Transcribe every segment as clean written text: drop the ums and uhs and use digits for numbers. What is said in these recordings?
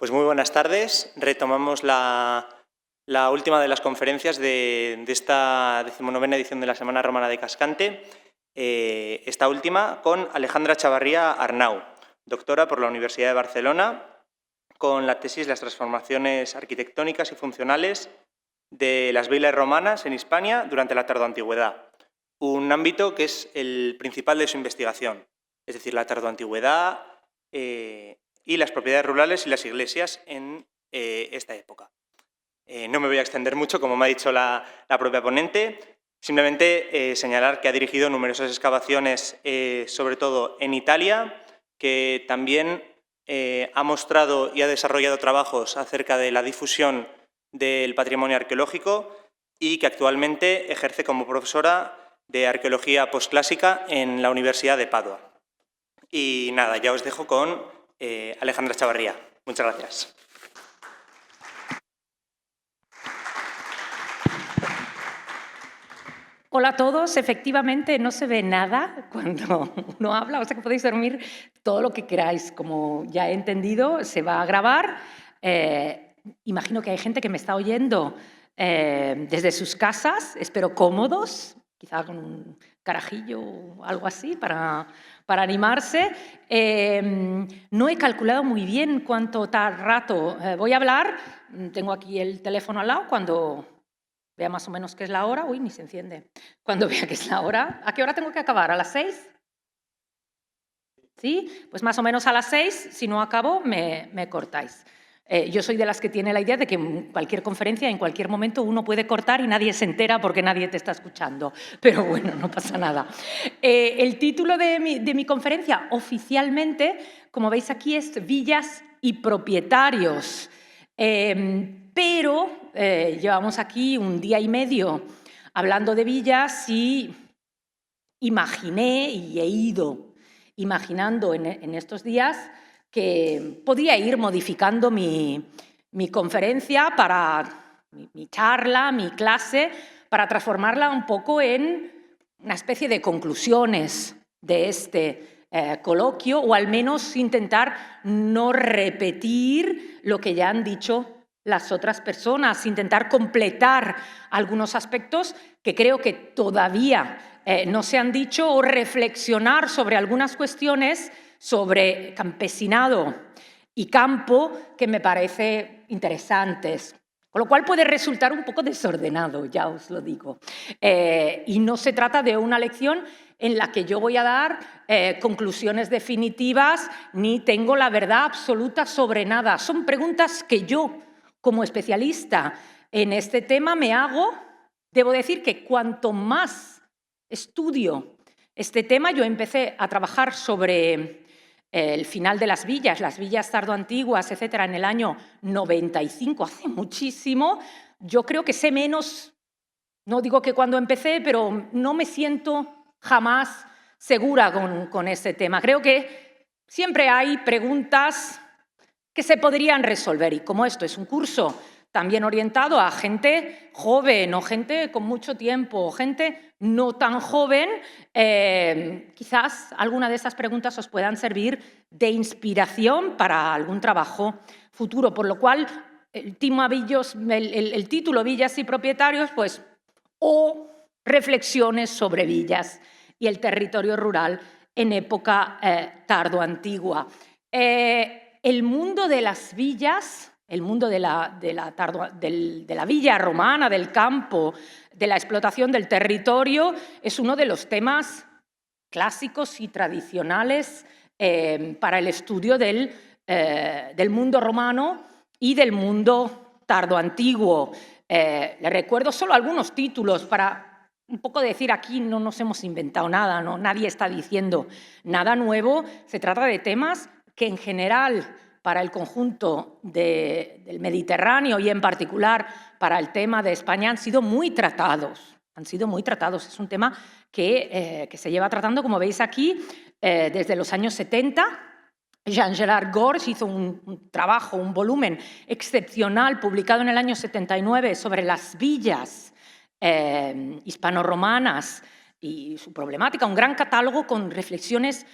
Pues muy buenas tardes. Retomamos la última de las conferencias de esta 19ª edición de la Semana Romana de Cascante. Esta última con Alejandra Chavarría Arnau, doctora por la Universidad de Barcelona, con la tesis Las transformaciones arquitectónicas y funcionales de las vilas romanas en Hispania durante la tardoantigüedad, un ámbito que es el principal de su investigación, es decir, la tardoantigüedad y las propiedades rurales y las iglesias en esta época. No me voy a extender mucho, como me ha dicho la propia ponente, simplemente señalar que ha dirigido numerosas excavaciones, sobre todo en Italia, que también ha mostrado y ha desarrollado trabajos acerca de la difusión del patrimonio arqueológico y que actualmente ejerce como profesora de arqueología postclásica en la Universidad de Padua. Y nada, ya os dejo con Alejandra Chavarría. Muchas gracias. Hola a todos. Efectivamente, no se ve nada cuando uno habla, o sea que podéis dormir todo lo que queráis. Como ya he entendido, se va a grabar. Imagino que hay gente que me está oyendo desde sus casas, espero cómodos, quizá con un carajillo o algo así para animarse. No he calculado muy bien cuánto rato voy a hablar. Tengo aquí el teléfono al lado. Cuando vea más o menos qué es la hora. Uy, ni se enciende. Cuando vea qué es la hora. ¿A qué hora tengo que acabar? ¿A las 6? ¿Sí? Pues más o menos a las 6. Si no acabo, me cortáis. Yo soy de las que tiene la idea de que en cualquier conferencia, en cualquier momento, uno puede cortar y nadie se entera porque nadie te está escuchando. Pero bueno, no pasa nada. El título de mi conferencia, oficialmente, como veis aquí, es Villas y propietarios. Pero llevamos aquí un día y medio hablando de villas y imaginé y he ido imaginando en estos días que podía ir modificando mi conferencia, mi charla, mi clase, para transformarla un poco en una especie de conclusiones de este coloquio, o al menos intentar no repetir lo que ya han dicho las otras personas, intentar completar algunos aspectos que creo que todavía no se han dicho, o reflexionar sobre algunas cuestiones sobre campesinado y campo que me parece interesantes. Con lo cual puede resultar un poco desordenado, ya os lo digo. Y no se trata de una lección en la que yo voy a dar conclusiones definitivas ni tengo la verdad absoluta sobre nada. Son preguntas que yo, como especialista en este tema, me hago. Debo decir que cuanto más estudio este tema, yo empecé a trabajar sobre el final de las villas tardoantiguas, etcétera, en el año 95, hace muchísimo. Yo creo que sé menos, no digo que cuando empecé, pero no me siento jamás segura con este tema. Creo que siempre hay preguntas que se podrían resolver, y como esto es un curso también orientado a gente joven o gente con mucho tiempo o gente no tan joven, quizás alguna de esas preguntas os puedan servir de inspiración para algún trabajo futuro, por lo cual el título Villas y propietarios, pues, o reflexiones sobre villas y el territorio rural en época tardoantigua. El mundo de las villas, el mundo de la villa romana, del campo, de la explotación del territorio, es uno de los temas clásicos y tradicionales para el estudio del mundo romano y del mundo tardoantiguo. Le recuerdo solo algunos títulos para un poco decir, aquí no nos hemos inventado nada, ¿no? Nadie está diciendo nada nuevo. Se trata de temas que en general para el conjunto del Mediterráneo y en particular para el tema de España han sido muy tratados. Es un tema que se lleva tratando, como veis aquí, desde los años 70. Jean-Gérard Gorge hizo un trabajo, un volumen excepcional publicado en el año 79 sobre las villas hispano-romanas y su problemática, un gran catálogo con reflexiones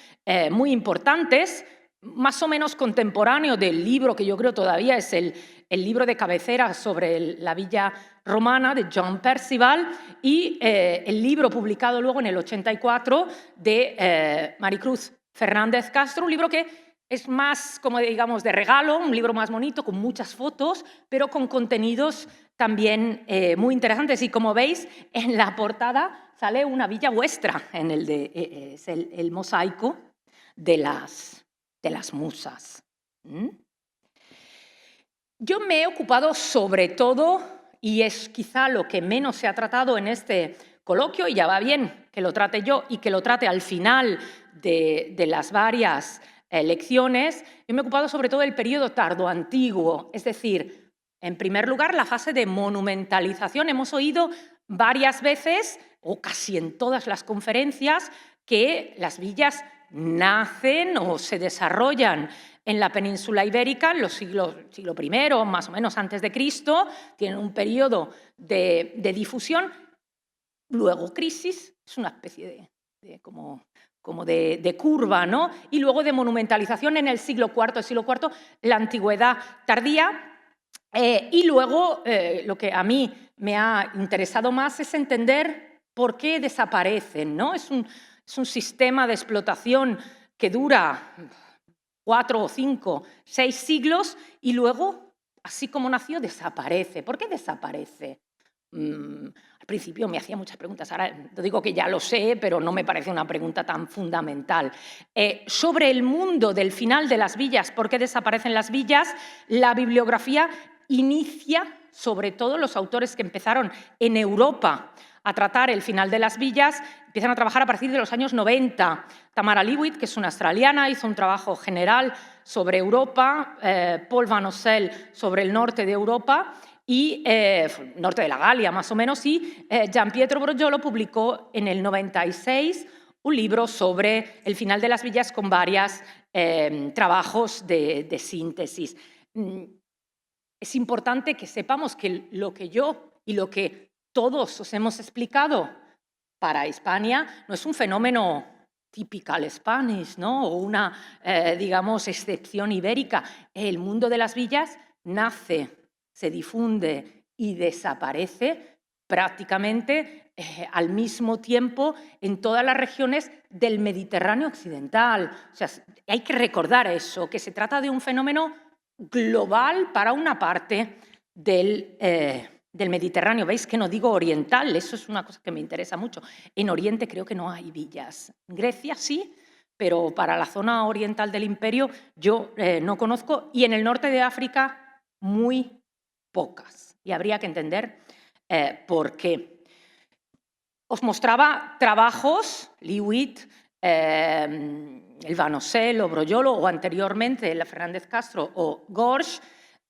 muy importantes. más o menos contemporáneo del libro que yo creo todavía es el libro de cabecera sobre la villa romana de John Percival y el libro publicado luego en el 84 de Maricruz Fernández Castro, un libro que es más, como digamos, de regalo, un libro más bonito, con muchas fotos, pero con contenidos también muy interesantes. Y como veis, en la portada sale una villa vuestra, es el mosaico de las musas. Yo me he ocupado sobre todo, y es quizá lo que menos se ha tratado en este coloquio, y ya va bien que lo trate yo y que lo trate al final de las varias lecciones, yo me he ocupado sobre todo del periodo tardoantiguo, es decir, en primer lugar, la fase de monumentalización. Hemos oído varias veces, o casi en todas las conferencias, que las villas nacen o se desarrollan en la península ibérica en los siglo I, más o menos antes de Cristo, tienen un periodo de difusión, luego crisis, es una especie de curva, ¿no? Y luego de monumentalización en el siglo IV, la antigüedad tardía, y luego lo que a mí me ha interesado más es entender por qué desaparecen, ¿no? Es un sistema de explotación que dura 4 o 5, 6 siglos y luego, así como nació, desaparece. ¿Por qué desaparece? Al principio me hacía muchas preguntas, ahora digo que ya lo sé, pero no me parece una pregunta tan fundamental. Sobre el mundo del final de las villas, ¿por qué desaparecen las villas? La bibliografía inicia, sobre todo los autores que empezaron en Europa a tratar el final de las villas, empiezan a trabajar a partir de los años 90. Tamara Leavitt, que es una australiana, hizo un trabajo general sobre Europa, Paul Van Ossel sobre el norte de Europa, y norte de la Galia más o menos, y Gian Pietro Brogiolo publicó en el 96 un libro sobre el final de las villas con varios trabajos de síntesis. Es importante que sepamos que lo que yo y lo que todos os hemos explicado para Hispania no es un fenómeno typical Spanish, ¿no? O una, digamos, excepción ibérica. El mundo de las villas nace, se difunde y desaparece prácticamente al mismo tiempo en todas las regiones del Mediterráneo occidental. O sea, hay que recordar eso, que se trata de un fenómeno global para una parte del Mediterráneo. Veis que no digo oriental, eso es una cosa que me interesa mucho. En Oriente creo que no hay villas. En Grecia sí, pero para la zona oriental del imperio yo no conozco, y en el norte de África muy pocas. Y habría que entender por qué. Os mostraba trabajos, Leavitt, el Van Ossel o Brogiolo, o anteriormente la Fernández Castro o Gorge,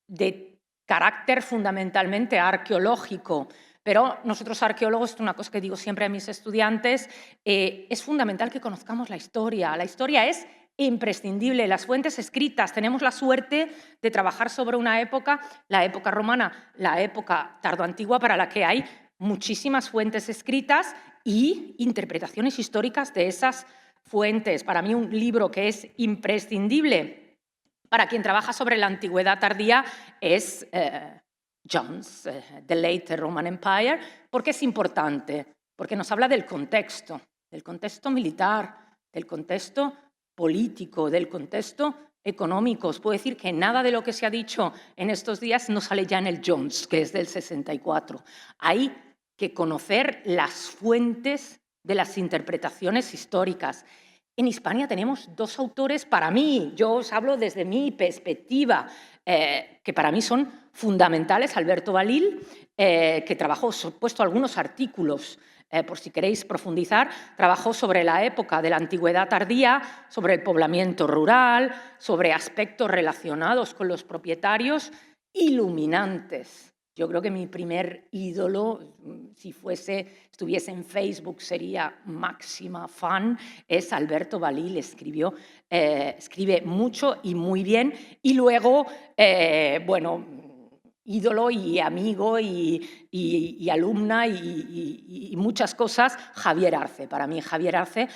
de carácter fundamentalmente arqueológico. Pero nosotros arqueólogos, una cosa que digo siempre a mis estudiantes, es fundamental que conozcamos la historia. La historia es imprescindible. Las fuentes escritas, tenemos la suerte de trabajar sobre una época, la época romana, la época tardoantigua, para la que hay muchísimas fuentes escritas y interpretaciones históricas de esas fuentes. Para mí un libro que es imprescindible para quien trabaja sobre la antigüedad tardía es John's The Late Roman Empire. ¿Por qué es importante? Porque nos habla del contexto militar, del contexto político, del contexto económico. Os puedo decir que nada de lo que se ha dicho en estos días no sale ya en el Jones, que es del 64. Hay que conocer las fuentes de las interpretaciones históricas. En Hispania tenemos dos autores, para mí, yo os hablo desde mi perspectiva, que para mí son fundamentales. Alberto Balil, que trabajó, os he puesto algunos artículos, por si queréis profundizar, trabajó sobre la época de la antigüedad tardía, sobre el poblamiento rural, sobre aspectos relacionados con los propietarios, iluminantes. Yo creo que mi primer ídolo, si estuviese en Facebook, sería máxima fan, es Alberto Balil. Escribe mucho y muy bien. Y luego, bueno, ídolo y amigo y alumna y muchas cosas, Javier Arce. Para mí Javier Arce,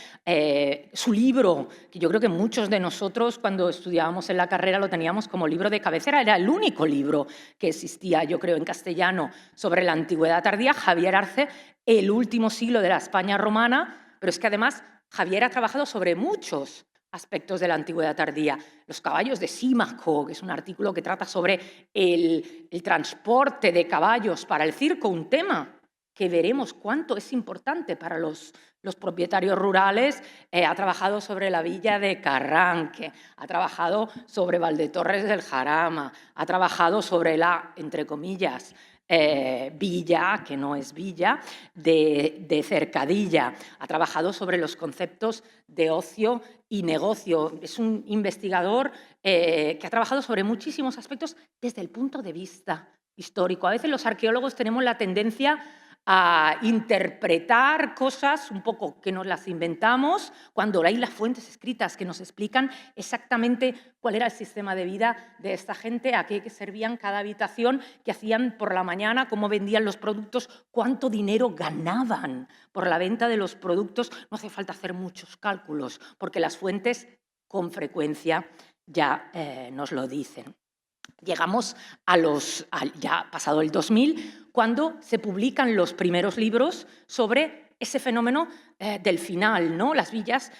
su libro, que yo creo que muchos de nosotros cuando estudiábamos en la carrera lo teníamos como libro de cabecera, era el único libro que existía, yo creo, en castellano sobre la antigüedad tardía, Javier Arce, El último siglo de la España romana, pero es que además Javier ha trabajado sobre muchos aspectos de la antigüedad tardía. Los caballos de Símaco, que es un artículo que trata sobre el transporte de caballos para el circo, un tema que veremos cuánto es importante para los propietarios rurales. Ha trabajado sobre la villa de Carranque, ha trabajado sobre Valdetorres del Jarama, ha trabajado sobre la, entre comillas, villa, que no es villa, de Cercadilla. Ha trabajado sobre los conceptos de ocio y negocio. Es un investigador que ha trabajado sobre muchísimos aspectos desde el punto de vista histórico. A veces los arqueólogos tenemos la tendencia a interpretar cosas un poco que nos las inventamos cuando hay las fuentes escritas que nos explican exactamente cuál era el sistema de vida de esta gente, a qué servían cada habitación, qué hacían por la mañana, cómo vendían los productos, cuánto dinero ganaban por la venta de los productos. No hace falta hacer muchos cálculos porque las fuentes con frecuencia ya nos lo dicen. Llegamos ya pasado el 2000, cuando se publican los primeros libros sobre ese fenómeno del final, ¿no? Las villas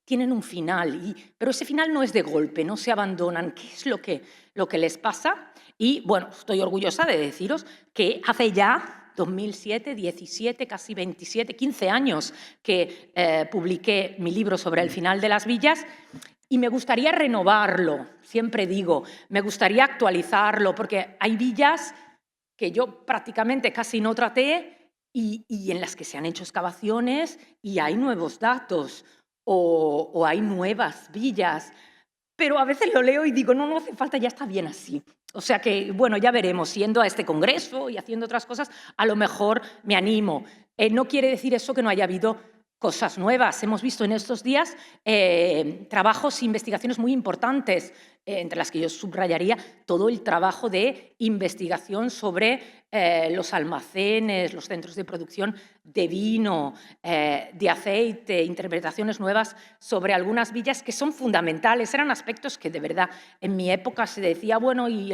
tienen un final, pero ese final no es de golpe, no se abandonan. ¿Qué es lo que les pasa? Y bueno, estoy orgullosa de deciros que hace ya 2007, 17, casi 27, 15 años que publiqué mi libro sobre el final de las villas. Y me gustaría renovarlo, siempre digo, me gustaría actualizarlo, porque hay villas que yo prácticamente casi no traté y en las que se han hecho excavaciones y hay nuevos datos o hay nuevas villas. Pero a veces lo leo y digo, no hace falta, ya está bien así. O sea que, bueno, ya veremos, yendo a este congreso y haciendo otras cosas, a lo mejor me animo. No quiere decir eso que no haya habido cosas nuevas. Hemos visto en estos días trabajos e investigaciones muy importantes, entre las que yo subrayaría todo el trabajo de investigación sobre los almacenes, los centros de producción de vino, de aceite, interpretaciones nuevas sobre algunas villas que son fundamentales. Eran aspectos que de verdad en mi época se decía, bueno, y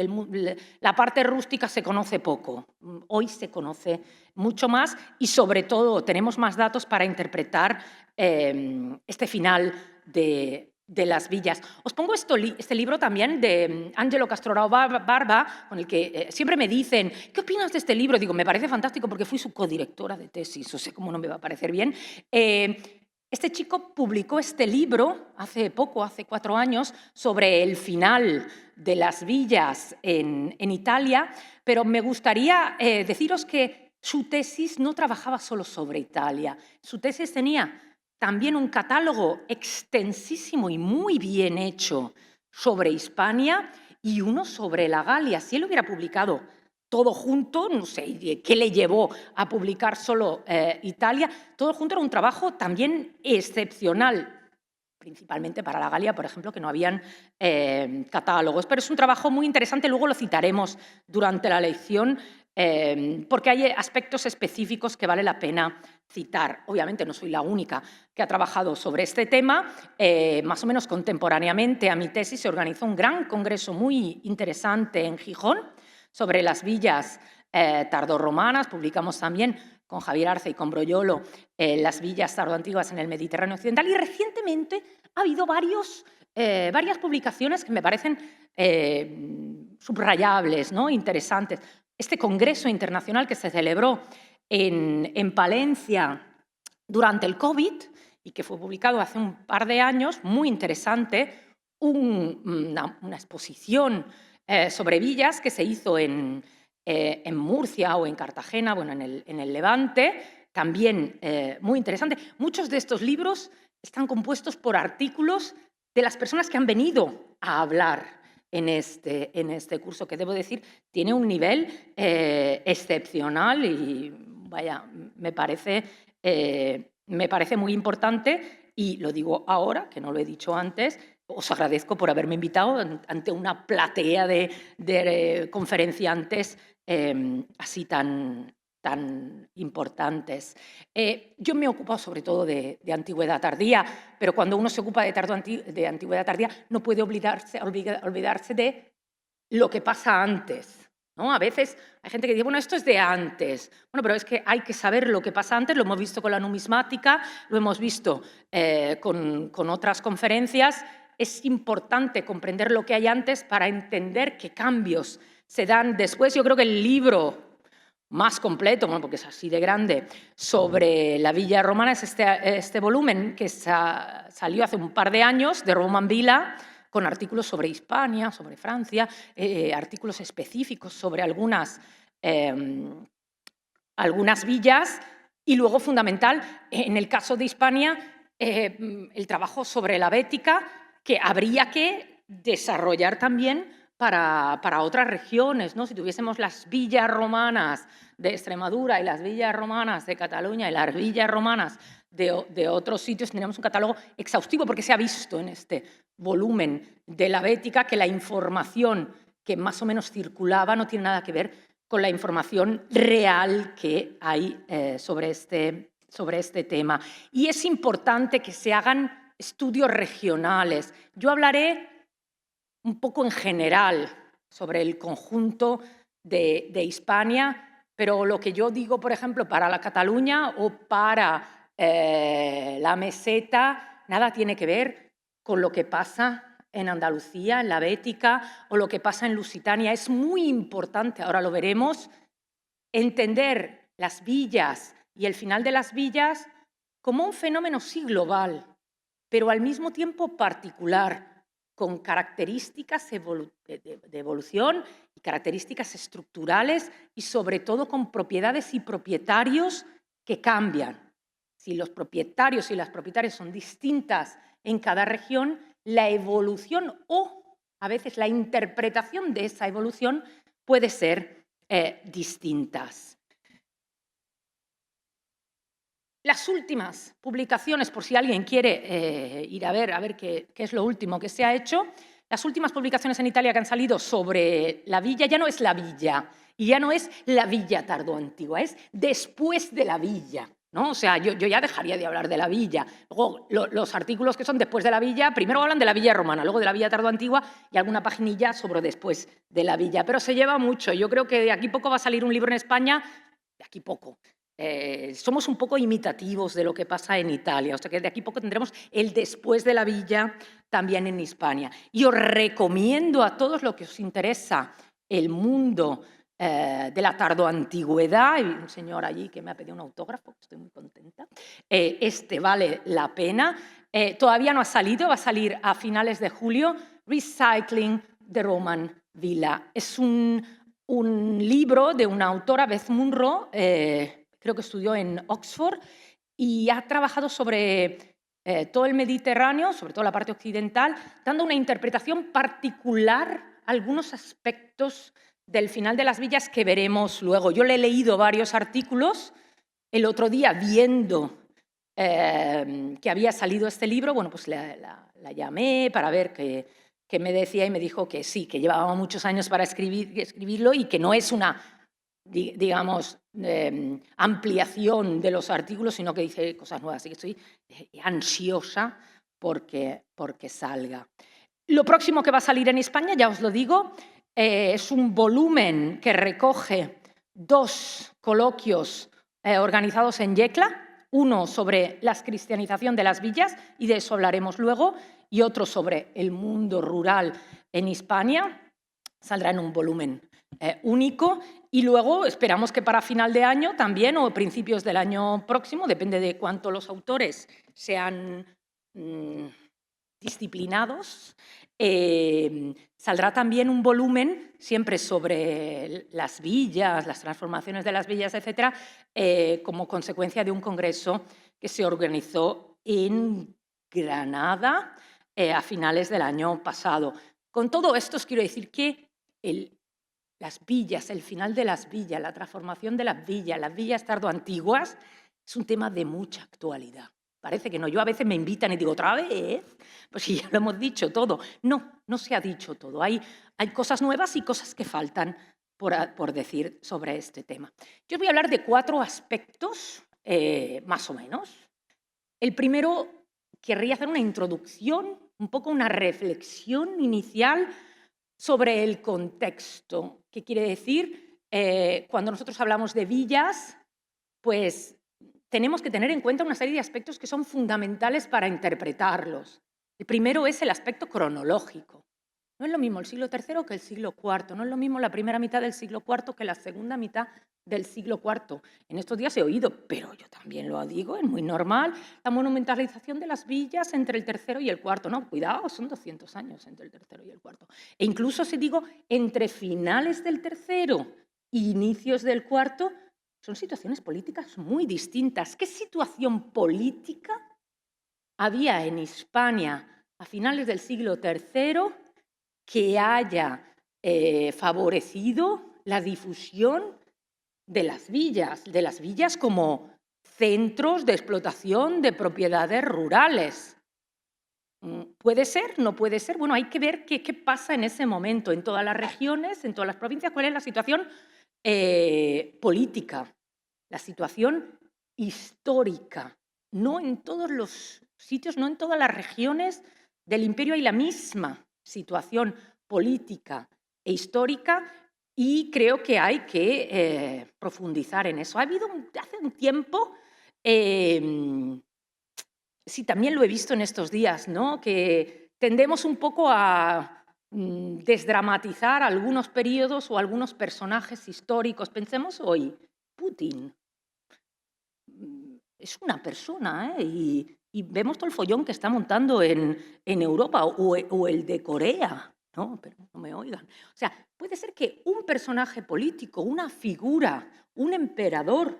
la parte rústica se conoce poco. Hoy se conoce mucho más y sobre todo tenemos más datos para interpretar este final de las villas. Os pongo este libro también de Angelo Castorao Barba, con el que siempre me dicen, ¿qué opinas de este libro? Digo, me parece fantástico porque fui su codirectora de tesis, o sea, ¿cómo no me va a parecer bien? Este chico publicó este libro hace poco, hace 4 años, sobre el final de las villas en Italia, pero me gustaría deciros que su tesis no trabajaba solo sobre Italia, su tesis tenía también un catálogo extensísimo y muy bien hecho sobre Hispania y uno sobre la Galia. Si él hubiera publicado todo junto, no sé qué le llevó a publicar solo Italia, todo junto era un trabajo también excepcional, principalmente para la Galia, por ejemplo, que no habían catálogos. Pero es un trabajo muy interesante, luego lo citaremos durante la lección, porque hay aspectos específicos que vale la pena citar. Obviamente no soy la única que ha trabajado sobre este tema. Más o menos contemporáneamente a mi tesis se organizó un gran congreso muy interesante en Gijón sobre las villas tardorromanas. Publicamos también con Javier Arce y con Broyolo las villas tardoantiguas en el Mediterráneo occidental. Y recientemente ha habido varias publicaciones que me parecen subrayables, ¿no? Interesantes. Este congreso internacional que se celebró en Palencia durante el COVID y que fue publicado hace un par de años, muy interesante, una exposición sobre villas que se hizo en Murcia o en Cartagena, bueno, en el Levante, también muy interesante. Muchos de estos libros están compuestos por artículos de las personas que han venido a hablar en este curso, que debo decir tiene un nivel excepcional y vaya, me parece muy importante, y lo digo ahora, que no lo he dicho antes, os agradezco por haberme invitado ante una platea de conferenciantes así tan importantes. Yo me he ocupado sobre todo de antigüedad tardía, pero cuando uno se ocupa de antigüedad tardía no puede olvidarse de lo que pasa antes, ¿no? A veces hay gente que dice, bueno, esto es de antes. Bueno, pero es que hay que saber lo que pasa antes, lo hemos visto con la numismática, lo hemos visto con otras conferencias. Es importante comprender lo que hay antes para entender qué cambios se dan después. Yo creo que el libro más completo, bueno, porque es así de grande, sobre la villa romana es este volumen que salió hace un par de años, de Roman Villa, con artículos sobre Hispania, sobre Francia, artículos específicos sobre algunas villas, y luego, fundamental, en el caso de Hispania, el trabajo sobre la Bética, que habría que desarrollar también para otras regiones, ¿no? Si tuviésemos las villas romanas de Extremadura y las villas romanas de Cataluña y las villas romanas de otros sitios, tendríamos un catálogo exhaustivo, porque se ha visto en este volumen de la Bética que la información que más o menos circulaba no tiene nada que ver con la información real que hay sobre este tema. Y es importante que se hagan estudios regionales. Yo hablaré un poco en general sobre el conjunto de Hispania, pero lo que yo digo, por ejemplo, para la Cataluña o para la Meseta, nada tiene que ver con lo que pasa en Andalucía, en la Bética, o lo que pasa en Lusitania. Es muy importante, ahora lo veremos, entender las villas y el final de las villas como un fenómeno sí global, pero al mismo tiempo particular, con características de evolución y características estructurales y sobre todo con propiedades y propietarios que cambian. Si los propietarios y las propietarias son distintas en cada región, la evolución o a veces la interpretación de esa evolución puede ser distintas. Las últimas publicaciones, por si alguien quiere ir a ver qué es lo último que se ha hecho, las últimas publicaciones en Italia que han salido sobre la villa, ya no es la villa, y ya no es la villa tardoantigua, es después de la villa, ¿no? O sea, yo ya dejaría de hablar de la villa. Luego, los artículos que son después de la villa, primero hablan de la villa romana, luego de la villa tardoantigua y alguna paginilla sobre después de la villa. Pero se lleva mucho. Yo creo que de aquí poco va a salir un libro en España, de aquí poco. Somos un poco imitativos de lo que pasa en Italia, o sea que de aquí poco tendremos el después de la villa también en Hispania. Y os recomiendo a todos los que os interesa el mundo de la tardoantigüedad, hay un señor allí que me ha pedido un autógrafo, estoy muy contenta, este vale la pena. Todavía no ha salido, va a salir a finales de julio, Recycling the Roman Villa. Es un libro de una autora, Beth Munro, creo que estudió en Oxford, y ha trabajado sobre todo el Mediterráneo, sobre todo la parte occidental, dando una interpretación particular a algunos aspectos del final de las villas que veremos luego. Yo le he leído varios artículos. El otro día, viendo que había salido este libro, bueno, pues la llamé para ver qué me decía y me dijo que sí, que llevaba muchos años para escribirlo y que no es una, digamos, ampliación de los artículos, sino que dice cosas nuevas. Así que estoy ansiosa porque salga. Lo próximo que va a salir en España, ya os lo digo, es un volumen que recoge 2 coloquios organizados en Yecla, uno sobre la cristianización de las villas, y de eso hablaremos luego, y otro sobre el mundo rural en Hispania. Saldrá en un volumen único, y luego esperamos que para final de año también, o principios del año próximo, depende de cuánto los autores sean disciplinados, saldrá también un volumen siempre sobre las villas, las transformaciones de las villas, etcétera, como consecuencia de un congreso que se organizó en Granada a finales del año pasado. Con todo esto os quiero decir que las villas, el final de las villas, la transformación de las villas tardoantiguas, es un tema de mucha actualidad. Parece que no. Yo a veces me invitan y digo, ¿otra vez? Pues sí, ya lo hemos dicho todo. No, no se ha dicho todo. Hay cosas nuevas y cosas que faltan por decir sobre este tema. Yo voy a hablar de 4 aspectos, más o menos. El primero, querría hacer una introducción, un poco una reflexión inicial sobre el contexto. ¿Qué quiere decir? Cuando nosotros hablamos de villas, pues tenemos que tener en cuenta una serie de aspectos que son fundamentales para interpretarlos. El primero es el aspecto cronológico. No es lo mismo el siglo III que el siglo IV, no es lo mismo la primera mitad del siglo IV que la segunda mitad del siglo IV. En estos días he oído, pero yo también lo digo, es muy normal, la monumentalización de las villas entre el III y el IV. No, cuidado, son 200 años entre el III y el IV. E incluso si digo entre finales del III e inicios del IV, son situaciones políticas muy distintas. ¿Qué situación política había en Hispania a finales del siglo III que haya favorecido la difusión de las villas como centros de explotación de propiedades rurales? ¿Puede ser? ¿No puede ser? Bueno, hay que ver qué pasa en ese momento, en todas las regiones, en todas las provincias, cuál es la situación política, la situación histórica. No en todos los sitios, no en todas las regiones del imperio hay la misma situación política e histórica, y creo que hay que profundizar en eso. Ha habido hace un tiempo, sí, también lo he visto en estos días, ¿no?, que tendemos un poco a desdramatizar algunos periodos o algunos personajes históricos. Pensemos hoy, Putin es una persona, y vemos todo el follón que está montando en Europa, o el de Corea. No, pero no me oigan. O sea, puede ser que un personaje político, una figura, un emperador,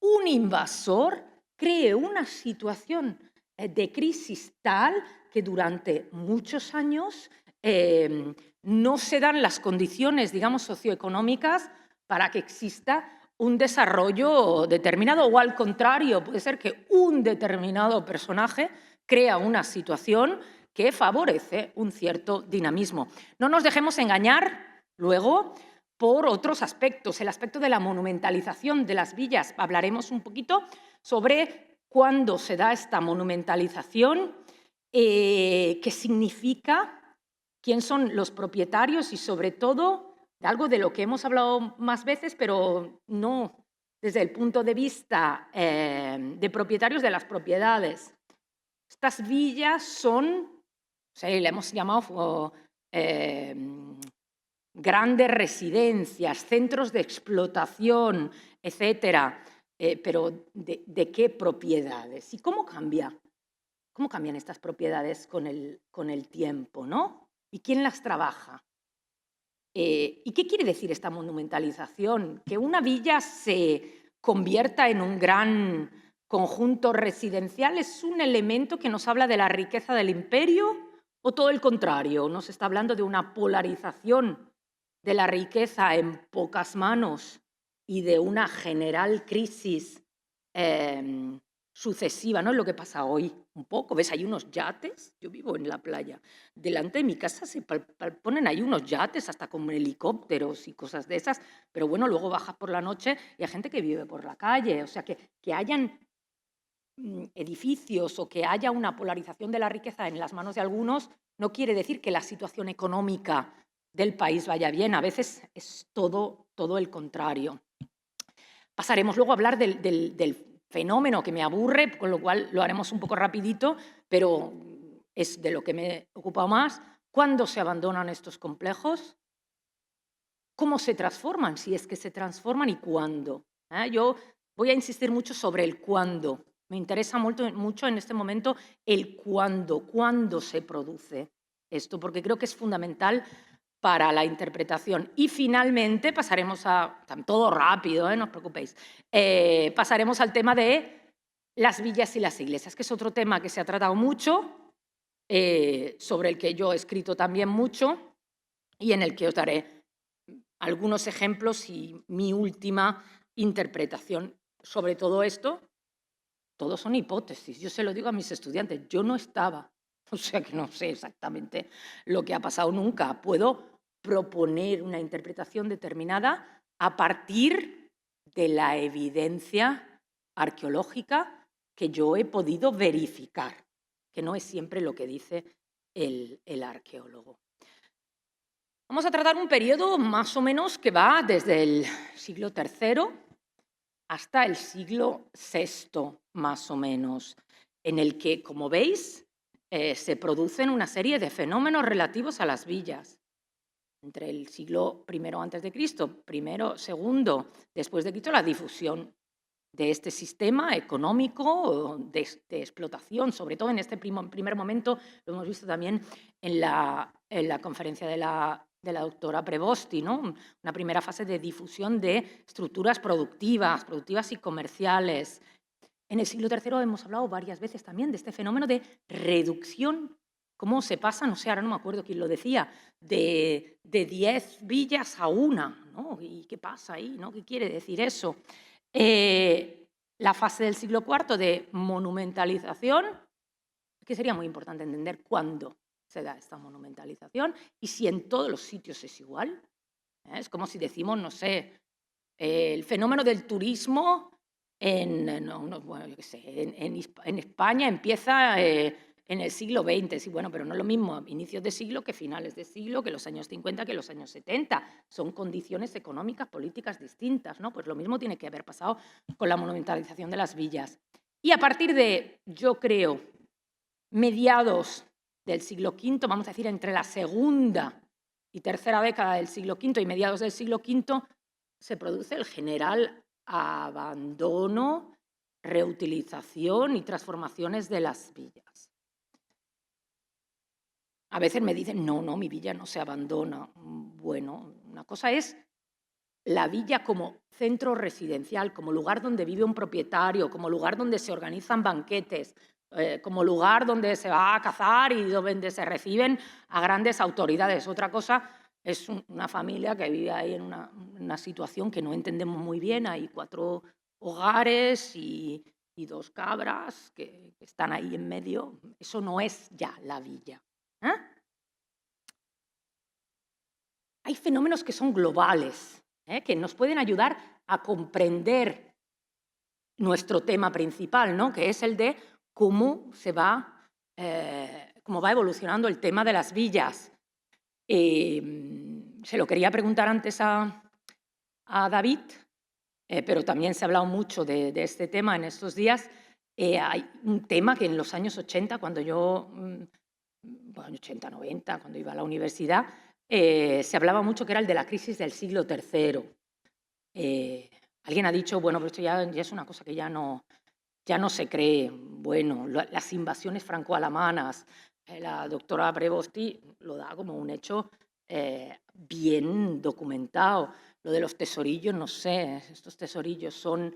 un invasor, cree una situación de crisis tal que durante muchos años no se dan las condiciones, digamos, socioeconómicas para que exista un desarrollo determinado, o al contrario, puede ser que un determinado personaje crea una situación que favorece un cierto dinamismo. No nos dejemos engañar luego por otros aspectos. El aspecto de la monumentalización de las villas. Hablaremos un poquito sobre cuándo se da esta monumentalización, qué significa, quién son los propietarios y, sobre todo, de algo de lo que hemos hablado más veces, pero no desde el punto de vista de propietarios de las propiedades. Estas villas son, le hemos llamado grandes residencias, centros de explotación, etcétera, pero ¿de qué propiedades? ¿Y cómo cambian estas propiedades con el tiempo, ¿no? ¿Y quién las trabaja? ¿Y qué quiere decir esta monumentalización? ¿Que una villa se convierta en un gran conjunto residencial es un elemento que nos habla de la riqueza del imperio, o todo el contrario? Nos está hablando de una polarización de la riqueza en pocas manos y de una general crisis sucesiva, ¿no? Es lo que pasa hoy un poco. ¿Ves? Hay unos yates, yo vivo en la playa, delante de mi casa se ponen ahí unos yates hasta con helicópteros y cosas de esas, pero bueno, luego bajas por la noche y hay gente que vive por la calle. O sea, que hayan edificios o que haya una polarización de la riqueza en las manos de algunos no quiere decir que la situación económica del país vaya bien. A veces es todo el contrario. Pasaremos luego a hablar del fenómeno que me aburre, con lo cual lo haremos un poco rapidito, pero es de lo que me he ocupado más. ¿Cuándo se abandonan estos complejos? ¿Cómo se transforman? Si es que se transforman, ¿y cuándo? Yo voy a insistir mucho sobre el cuándo. Me interesa mucho en este momento el cuándo se produce esto, porque creo que es fundamental para la interpretación. Y finalmente pasaremos a, todo rápido, no os preocupéis, pasaremos al tema de las villas y las iglesias, que es otro tema que se ha tratado mucho, sobre el que yo he escrito también mucho y en el que os daré algunos ejemplos y mi última interpretación sobre todo esto, todo son hipótesis. Yo se lo digo a mis estudiantes, yo no estaba, o sea que no sé exactamente lo que ha pasado nunca. Puedo proponer una interpretación determinada a partir de la evidencia arqueológica que yo he podido verificar, que no es siempre lo que dice el arqueólogo. Vamos a tratar un periodo más o menos que va desde el siglo III hasta el siglo VI, más o menos, en el que, como veis, se producen una serie de fenómenos relativos a las villas. Entre el siglo I antes de Cristo, primero, segundo, después de Cristo, la difusión de este sistema económico de explotación, sobre todo en este primer momento, lo hemos visto también en la conferencia de la doctora Prevosti, ¿no? Una primera fase de difusión de estructuras productivas y comerciales. En el siglo III hemos hablado varias veces también de este fenómeno de reducción, cómo se pasa, no sé, ahora no me acuerdo quién lo decía, de 10 villas a una, ¿no? ¿Y qué pasa ahí? ¿No? ¿Qué quiere decir eso? La fase del siglo IV de monumentalización, que sería muy importante entender cuándo se da esta monumentalización y si en todos los sitios es igual. Es como si decimos, no sé, el fenómeno del turismo bueno, yo qué sé, en España empieza en el siglo XX, sí, bueno, pero no es lo mismo inicios de siglo que finales de siglo, que los años 50, que los años 70. Son condiciones económicas, políticas distintas, ¿no? Pues lo mismo tiene que haber pasado con la monumentalización de las villas. Y a partir de, yo creo, mediados del siglo V, vamos a decir entre la segunda y tercera década del siglo V y mediados del siglo V, se produce el general abandono, reutilización y transformaciones de las villas. A veces me dicen, no, mi villa no se abandona. Bueno, una cosa es la villa como centro residencial, como lugar donde vive un propietario, como lugar donde se organizan banquetes, como lugar donde se va a cazar y donde se reciben a grandes autoridades. Otra cosa es una familia que vive ahí en una situación que no entendemos muy bien. Hay 4 hogares y 2 cabras que están ahí en medio. Eso no es ya la villa. Hay fenómenos que son globales, que nos pueden ayudar a comprender nuestro tema principal, ¿no? Que es el de cómo va evolucionando el tema de las villas. Se lo quería preguntar antes a David, pero también se ha hablado mucho de este tema en estos días. Hay un tema que en los años 80, cuando yo, 80, 90, cuando iba a la universidad, se hablaba mucho que era el de la crisis del siglo III. Alguien ha dicho, bueno, pero esto ya es una cosa que ya no se cree. Bueno, las invasiones franco-alemanas, la doctora Prevosti lo da como un hecho bien documentado. Lo de los tesorillos, no sé, estos tesorillos son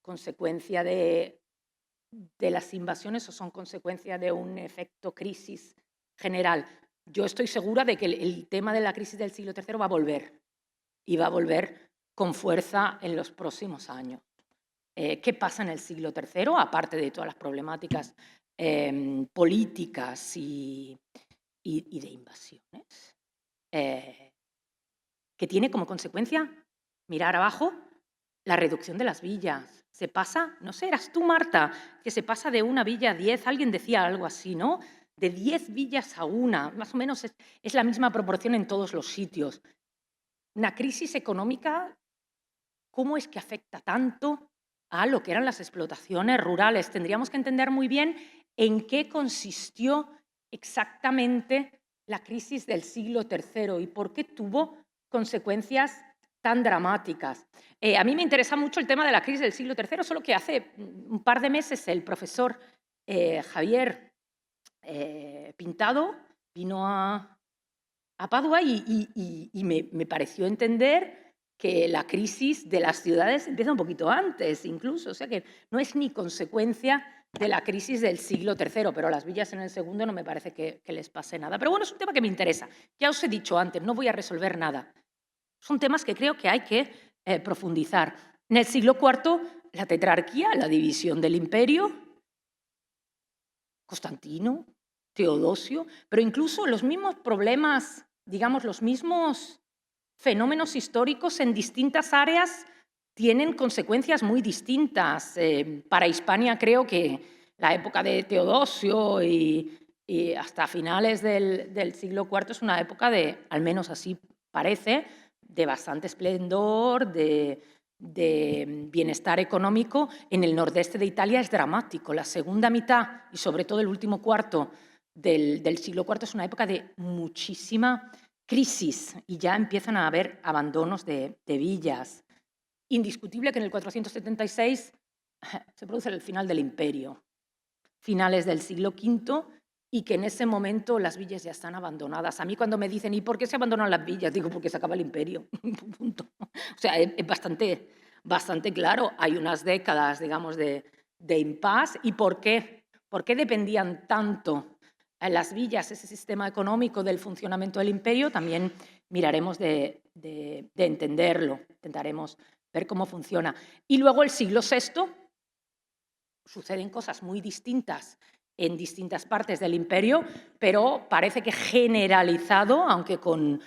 consecuencia de las invasiones o son consecuencia de un efecto crisis general. Yo estoy segura de que el tema de la crisis del siglo III va a volver y va a volver con fuerza en los próximos años. ¿Qué pasa en el siglo III, aparte de todas las problemáticas políticas y de invasiones? Que tiene como consecuencia, mirar abajo, la reducción de las villas. Se pasa, no sé, eras tú, Marta, que se pasa de una villa a 10, alguien decía algo así, ¿no? De 10 villas a una, más o menos es la misma proporción en todos los sitios. Una crisis económica, ¿cómo es que afecta tanto a lo que eran las explotaciones rurales? Tendríamos que entender muy bien en qué consistió exactamente la crisis del siglo III y por qué tuvo consecuencias tan dramáticas. A mí me interesa mucho el tema de la crisis del siglo III, solo que hace un par de meses el profesor Javier Pintado vino a Padua y me pareció entender que la crisis de las ciudades empieza un poquito antes incluso, o sea que no es ni consecuencia de la crisis del siglo III, pero a las villas en el segundo no me parece que les pase nada. Pero bueno, es un tema que me interesa. Ya os he dicho antes, no voy a resolver nada. Son temas que creo que hay que profundizar. En el siglo IV, la tetrarquía, la división del imperio, Constantino, Teodosio, pero incluso los mismos problemas, digamos, los mismos fenómenos históricos en distintas áreas tienen consecuencias muy distintas. Para Hispania creo que la época de Teodosio y hasta finales del siglo IV es una época de, al menos así parece, de bastante esplendor, de bienestar económico. En el nordeste de Italia es dramático. La segunda mitad y sobre todo el último cuarto del siglo IV es una época de muchísima crisis y ya empiezan a haber abandonos de villas. Indiscutible que en el 476 se produce el final del imperio, finales del siglo V, y que en ese momento las villas ya están abandonadas. A mí cuando me dicen, ¿y por qué se abandonan las villas? Digo, porque se acaba el imperio. Punto. O sea, es bastante claro. Hay unas décadas, digamos, de impasse. ¿Y por qué? ¿Por qué dependían tanto las villas, ese sistema económico, del funcionamiento del imperio? También miraremos de entenderlo, intentaremos ver cómo funciona. Y luego el siglo VI, suceden cosas muy distintas en distintas partes del imperio, pero parece que generalizado, aunque con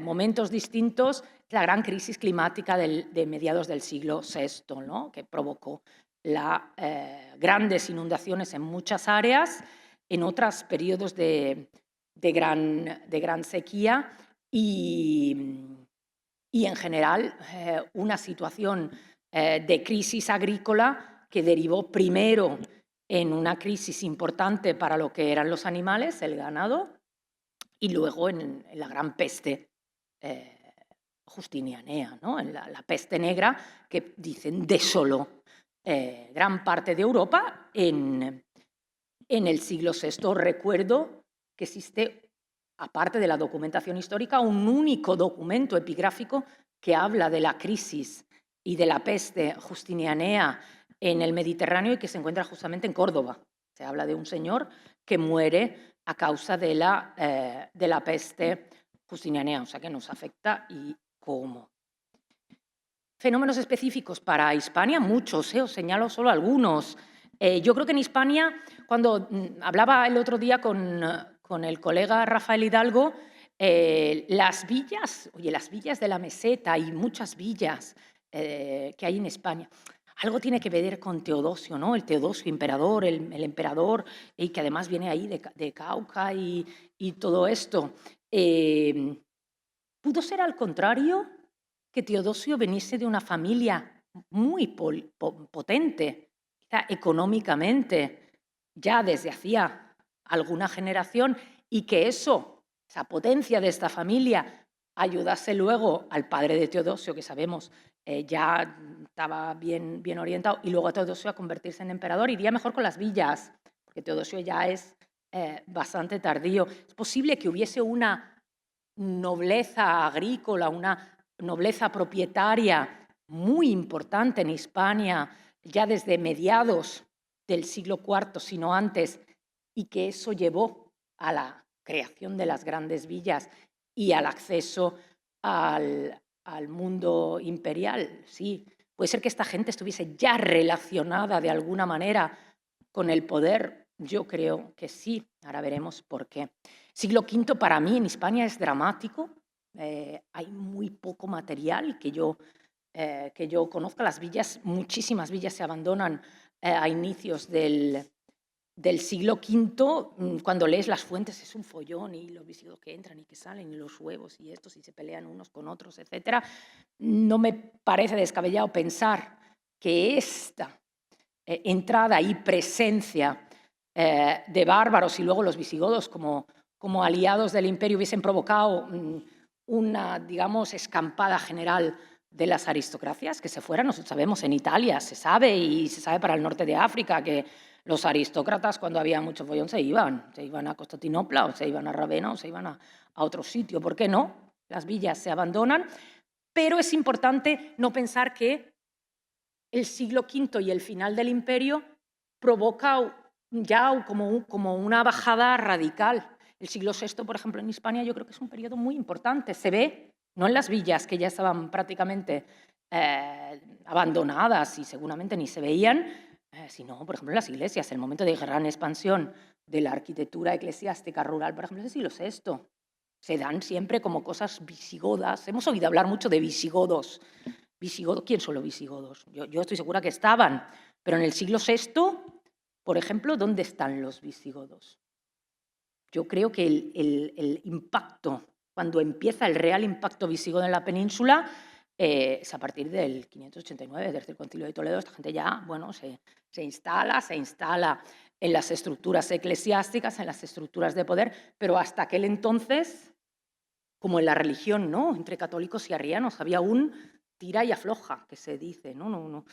momentos distintos, la gran crisis climática de mediados del siglo VI, ¿no? Que provocó grandes inundaciones en muchas áreas, en otros periodos de gran sequía y en general una situación de crisis agrícola que derivó primero en una crisis importante para lo que eran los animales, el ganado, y luego en la gran peste justinianea, ¿no? En la peste negra, que dicen desoló gran parte de Europa en el siglo VI. Recuerdo que existe, aparte de la documentación histórica, un único documento epigráfico que habla de la crisis y de la peste justinianea en el Mediterráneo y que se encuentra justamente en Córdoba. Se habla de un señor que muere a causa de la peste justinianea, o sea que nos afecta y cómo. Fenómenos específicos para Hispania, muchos, os señalo solo algunos. Yo creo que en Hispania, cuando hablaba el otro día con el colega Rafael Hidalgo, las villas de la meseta y muchas villas que hay en España, algo tiene que ver con Teodosio, ¿no? El Teodosio emperador, el emperador, y que además viene ahí de Cauca y todo esto. ¿Pudo ser al contrario? Que Teodosio viniese de una familia muy potente, quizá económicamente, ya desde hacía alguna generación, y que esa potencia de esta familia, ayudase luego al padre de Teodosio, que sabemos ya estaba bien orientado, y luego a Teodosio a convertirse en emperador. Iría mejor con las villas, porque Teodosio ya es bastante tardío. Es posible que hubiese una nobleza agrícola, una nobleza propietaria muy importante en Hispania ya desde mediados del siglo IV, sino antes, y que eso llevó a la creación de las grandes villas y al acceso al mundo imperial. Sí, puede ser que esta gente estuviese ya relacionada de alguna manera con el poder. Yo creo que sí, ahora veremos por qué. Siglo V para mí en Hispania es dramático, hay muy poco material que yo conozca. Las villas, muchísimas villas se abandonan a inicios del siglo V. Cuando lees las fuentes es un follón, y los visigodos que entran y que salen, y los huevos y estos, y se pelean unos con otros, etc. No me parece descabellado pensar que esta entrada y presencia de bárbaros y luego los visigodos como aliados del imperio hubiesen provocado una, digamos, escampada general de las aristocracias que se fueran. Nosotros sabemos, en Italia se sabe, y se sabe para el norte de África, que los aristócratas, cuando había mucho follón, se iban a Constantinopla, o se iban a Ravenna, o se iban a otro sitio. ¿Por qué no? Las villas se abandonan, pero es importante no pensar que el siglo V y el final del imperio provoca ya como una bajada radical. El siglo VI, por ejemplo, en Hispania, yo creo que es un periodo muy importante. Se ve, no en las villas, que ya estaban prácticamente abandonadas y seguramente ni se veían, sino, por ejemplo, las iglesias. El momento de gran expansión de la arquitectura eclesiástica rural, por ejemplo, es el siglo VI. Se dan siempre como cosas visigodas. Hemos oído hablar mucho de visigodos. ¿Quién son los visigodos? Yo estoy segura que estaban, pero en el siglo VI, por ejemplo, ¿dónde están los visigodos? Yo creo que el impacto, cuando empieza el real impacto visigodo en la península, es a partir del 589, desde el Concilio de Toledo. Esta gente ya, bueno, se instala en las estructuras eclesiásticas, en las estructuras de poder, pero hasta aquel entonces, como en la religión, ¿no? Entre católicos y arrianos, había un tira y afloja, que se dice, ¿no?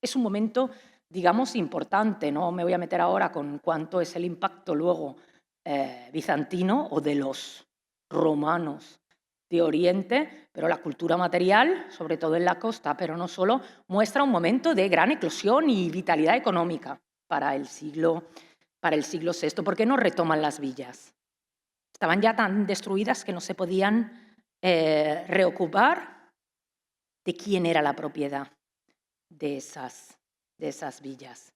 Es un momento, digamos, importante. No me voy a meter ahora con cuánto es el impacto luego bizantino o de los romanos de Oriente, pero la cultura material, sobre todo en la costa, pero no solo, muestra un momento de gran eclosión y vitalidad económica para el siglo VI. ¿Por qué no retoman las villas? Estaban ya tan destruidas que no se podían reocupar. ¿De quién era la propiedad de esas villas?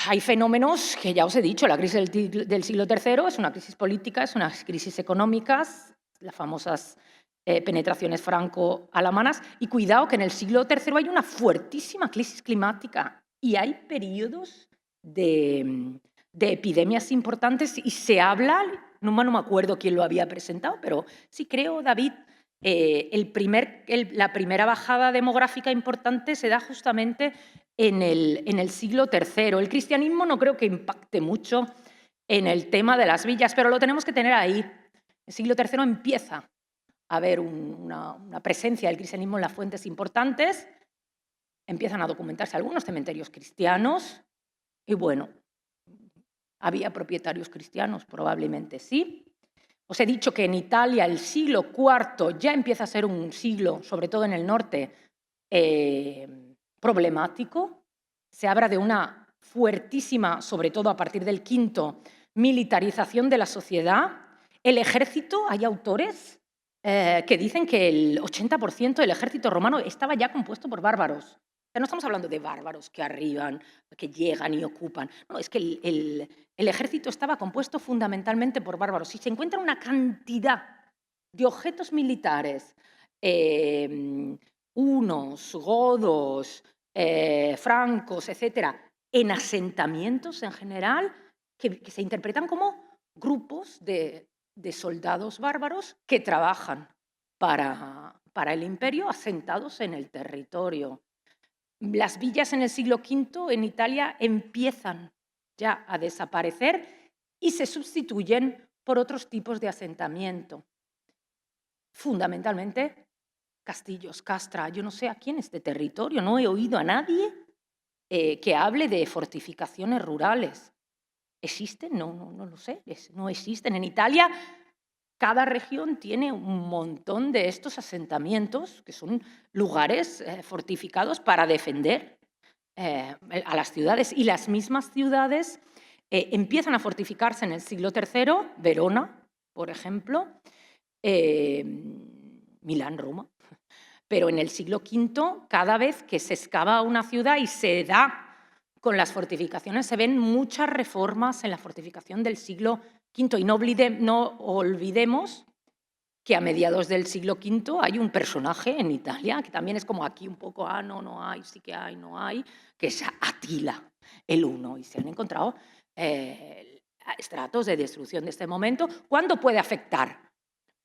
Hay fenómenos que ya os he dicho, la crisis del siglo III es una crisis política, es una crisis económicas, las famosas penetraciones franco-alamanas, y cuidado que en el siglo III hay una fuertísima crisis climática y hay periodos de epidemias importantes y se habla, no me acuerdo quién lo había presentado, pero sí creo, David, la primera bajada demográfica importante se da justamente en el siglo III. El cristianismo no creo que impacte mucho en el tema de las villas, pero lo tenemos que tener ahí. El siglo III empieza a haber una presencia del cristianismo en las fuentes importantes, empiezan a documentarse algunos cementerios cristianos y, bueno, ¿había propietarios cristianos? Probablemente sí. Os he dicho que en Italia el siglo IV ya empieza a ser un siglo, sobre todo en el norte, problemático. Se habla de una fuertísima, sobre todo a partir del V, militarización de la sociedad. El ejército, hay autores que dicen que el 80% del ejército romano estaba ya compuesto por bárbaros. No estamos hablando de bárbaros que arriban, que llegan y ocupan. No, es que el ejército estaba compuesto fundamentalmente por bárbaros. Si se encuentra una cantidad de objetos militares, hunos, godos, francos, etcétera, en asentamientos en general, que se interpretan como grupos de soldados bárbaros que trabajan para el imperio asentados en el territorio. Las villas en el siglo V en Italia empiezan ya a desaparecer y se sustituyen por otros tipos de asentamiento. Fundamentalmente castillos, castra. Yo no sé aquí en este territorio, no he oído a nadie que hable de fortificaciones rurales. ¿Existen? No lo sé, no existen. En Italia cada región tiene un montón de estos asentamientos, que son lugares fortificados para defender a las ciudades. Y las mismas ciudades empiezan a fortificarse en el siglo III, Verona, por ejemplo, Milán, Roma. Pero en el siglo V, cada vez que se excava una ciudad y se da con las fortificaciones, se ven muchas reformas en la fortificación del siglo V. Y no olvidemos que a mediados del siglo V hay un personaje en Italia, que también es como aquí un poco, no hay, sí que hay, no hay, que es Atila el Huno. Y se han encontrado estratos de destrucción de este momento. ¿Cuándo puede afectar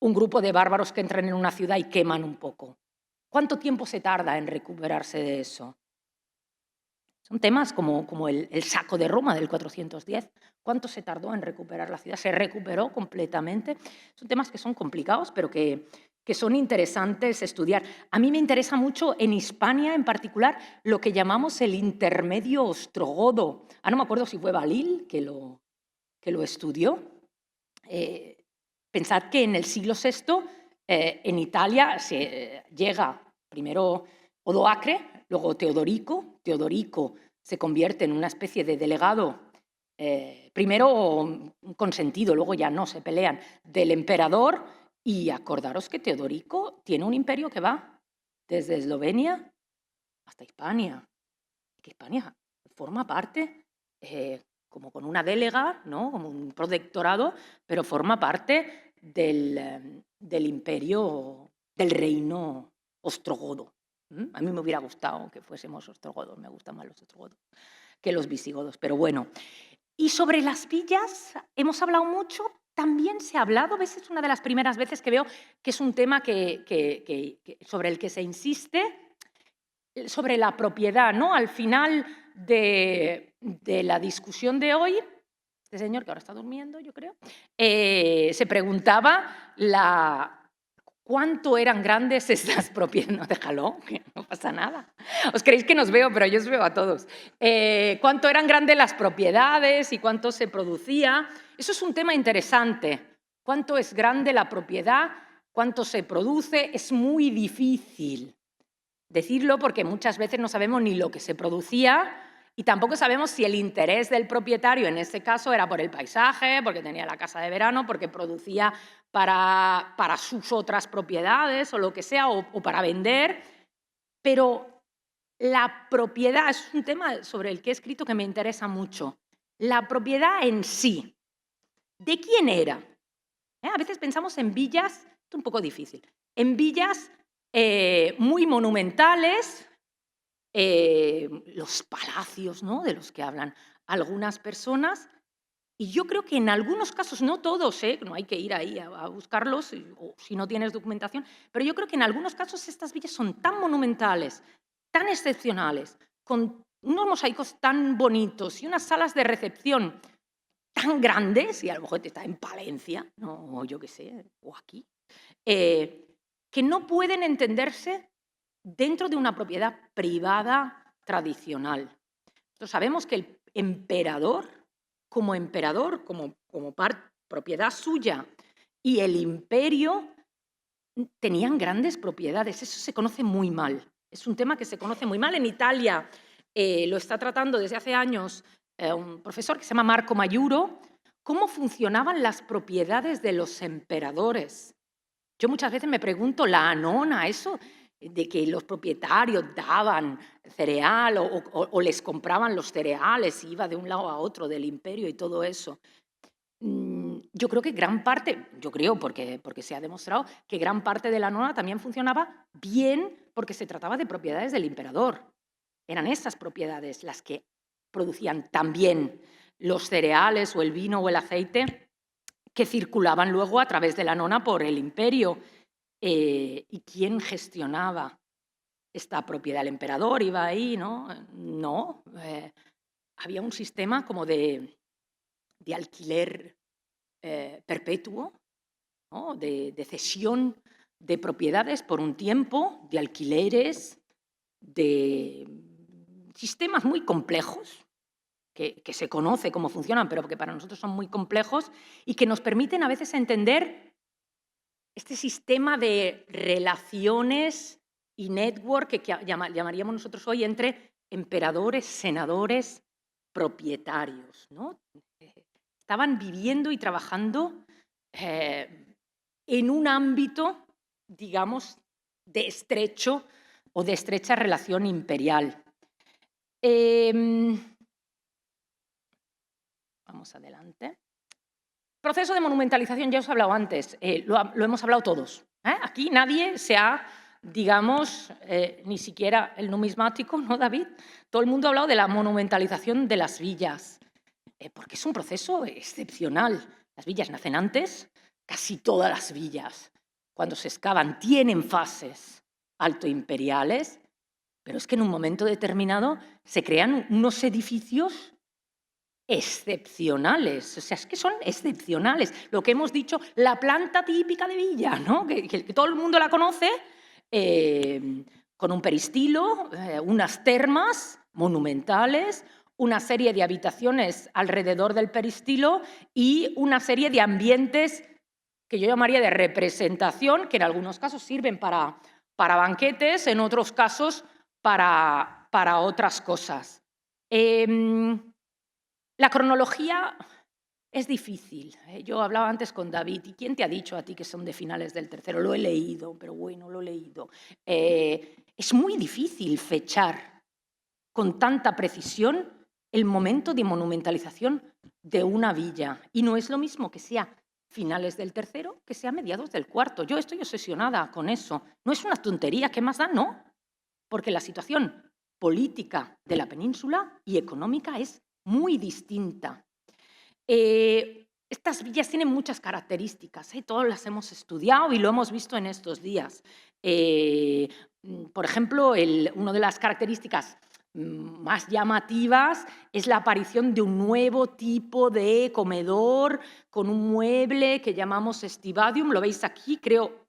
un grupo de bárbaros que entran en una ciudad y queman un poco? ¿Cuánto tiempo se tarda en recuperarse de eso? Son temas como el saco de Roma del 410. ¿Cuánto se tardó en recuperar la ciudad? ¿Se recuperó completamente? Son temas que son complicados, pero que son interesantes estudiar. A mí me interesa mucho en Hispania, en particular, lo que llamamos el intermedio ostrogodo. No me acuerdo si fue Balil que lo estudió. Pensad que en el siglo VI, en Italia, se llega primero Odoacre, luego Teodorico. Teodorico se convierte en una especie de delegado, primero consentido, luego ya no, se pelean, del emperador, Y acordaros que Teodorico tiene un imperio que va desde Eslovenia hasta Hispania. Que Hispania forma parte, como con una délega, ¿no? Como un protectorado, pero forma parte del imperio, del reino ostrogodo. A mí me hubiera gustado que fuésemos ostrogodos, me gustan más los ostrogodos que los visigodos, pero bueno. Y sobre las villas hemos hablado mucho, también se ha hablado, ¿ves? Es una de las primeras veces que veo que es un tema sobre el que se insiste, sobre la propiedad, ¿no? Al final de la discusión de hoy, este señor, que ahora está durmiendo, yo creo, se preguntaba cuánto eran grandes esas propiedades. No, déjalo, que no pasa nada. Os creéis que nos veo, pero yo os veo a todos. Cuánto eran grandes las propiedades y cuánto se producía. Eso es un tema interesante. Cuánto es grande la propiedad, cuánto se produce, es muy difícil decirlo porque muchas veces no sabemos ni lo que se producía y tampoco sabemos si el interés del propietario en este caso era por el paisaje, porque tenía la casa de verano, porque producía para sus otras propiedades o lo que sea, o para vender. Pero la propiedad es un tema sobre el que he escrito que me interesa mucho. La propiedad en sí, ¿de quién era? A veces pensamos en villas, esto es un poco difícil, en villas muy monumentales, los palacios, ¿no?, de los que hablan algunas personas, y yo creo que en algunos casos, no todos, no hay que ir ahí a buscarlos, o si no tienes documentación, pero yo creo que en algunos casos estas villas son tan monumentales, tan excepcionales, con unos mosaicos tan bonitos y unas salas de recepción tan grandes, y a lo mejor está en Palencia, no, yo qué sé, o aquí, que no pueden entenderse dentro de una propiedad privada tradicional. Entonces, sabemos que el emperador, como propiedad suya, y el imperio tenían grandes propiedades. Eso se conoce muy mal. Es un tema que se conoce muy mal. En Italia lo está tratando desde hace años un profesor que se llama Marco Maiuro, cómo funcionaban las propiedades de los emperadores. Yo muchas veces me pregunto, la anona, eso de que los propietarios daban cereal o les compraban los cereales y iba de un lado a otro del imperio y todo eso. Yo creo que gran parte, porque se ha demostrado que gran parte de la anona también funcionaba bien porque se trataba de propiedades del emperador. Eran esas propiedades las que producían también los cereales o el vino o el aceite que circulaban luego a través de la anona por el imperio. ¿Y quién gestionaba esta propiedad? ¿El emperador iba ahí? No. Había un sistema como de alquiler perpetuo, ¿no? de cesión de propiedades por un tiempo, de alquileres, de sistemas muy complejos, que se conoce cómo funcionan, pero que para nosotros son muy complejos y que nos permiten a veces entender este sistema de relaciones y network que llamaríamos nosotros hoy entre emperadores, senadores, propietarios, ¿no? Estaban viviendo y trabajando en un ámbito, digamos, de estrecha relación imperial. Vamos adelante. Proceso de monumentalización, ya os he hablado antes, lo hemos hablado todos. Aquí nadie se ha, digamos, ni siquiera el numismático, ¿no, David? Todo el mundo ha hablado de la monumentalización de las villas, porque es un proceso excepcional. Las villas nacen antes, casi todas las villas, cuando se excavan, tienen fases altoimperiales, pero es que en un momento determinado se crean unos edificios excepcionales, o sea, es que son excepcionales. Lo que hemos dicho, la planta típica de villa, ¿no? que todo el mundo la conoce, con un peristilo, unas termas monumentales, una serie de habitaciones alrededor del peristilo y una serie de ambientes que yo llamaría de representación, que en algunos casos sirven para banquetes, en otros casos para otras cosas. La cronología Es difícil. Yo hablaba antes con David, ¿y quién te ha dicho a ti que son de finales del tercero? Lo he leído, pero bueno, lo he leído. Es muy difícil fechar con tanta precisión el momento de monumentalización de una villa. Y no es lo mismo que sea finales del tercero que sea mediados del cuarto. Yo estoy obsesionada con eso. No es una tontería, ¿qué más da? No, porque la situación política de la península y económica es muy distinta. Estas villas tienen muchas características, todas las hemos estudiado y lo hemos visto en estos días. Por ejemplo, una de las características más llamativas es la aparición de un nuevo tipo de comedor con un mueble que llamamos Stivadium. Lo veis aquí, creo,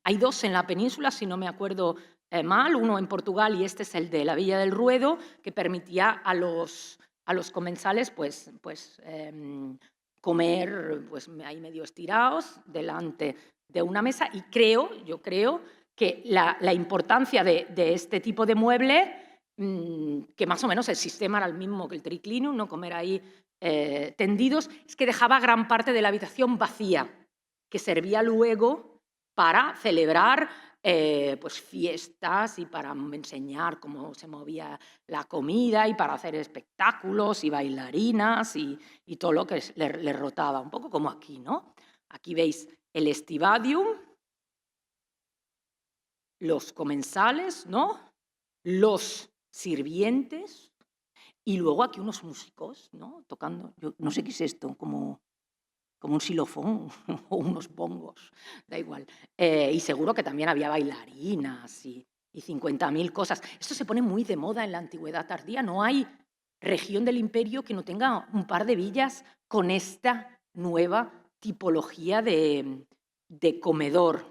hay dos en la península, si no me acuerdo mal, uno en Portugal y este es el de la Villa del Ruedo, que permitía a los comensales comer pues, ahí medio estirados delante de una mesa. Y yo creo que la importancia de este tipo de mueble, que más o menos el sistema era el mismo que el triclinium, ¿no? Comer ahí tendidos, es que dejaba gran parte de la habitación vacía, que servía luego para celebrar pues fiestas y para enseñar cómo se movía la comida y para hacer espectáculos y bailarinas y todo lo que le rotaba, un poco como aquí, ¿no? Aquí veis el Stivadium, los comensales, ¿no? Los sirvientes y luego aquí unos músicos, ¿no? Tocando, yo no sé qué es esto, como un xilofón o unos bongos, da igual. Y seguro que también había bailarinas y 50.000 cosas. Esto se pone muy de moda en la antigüedad tardía. No hay región del imperio que no tenga un par de villas con esta nueva tipología de comedor.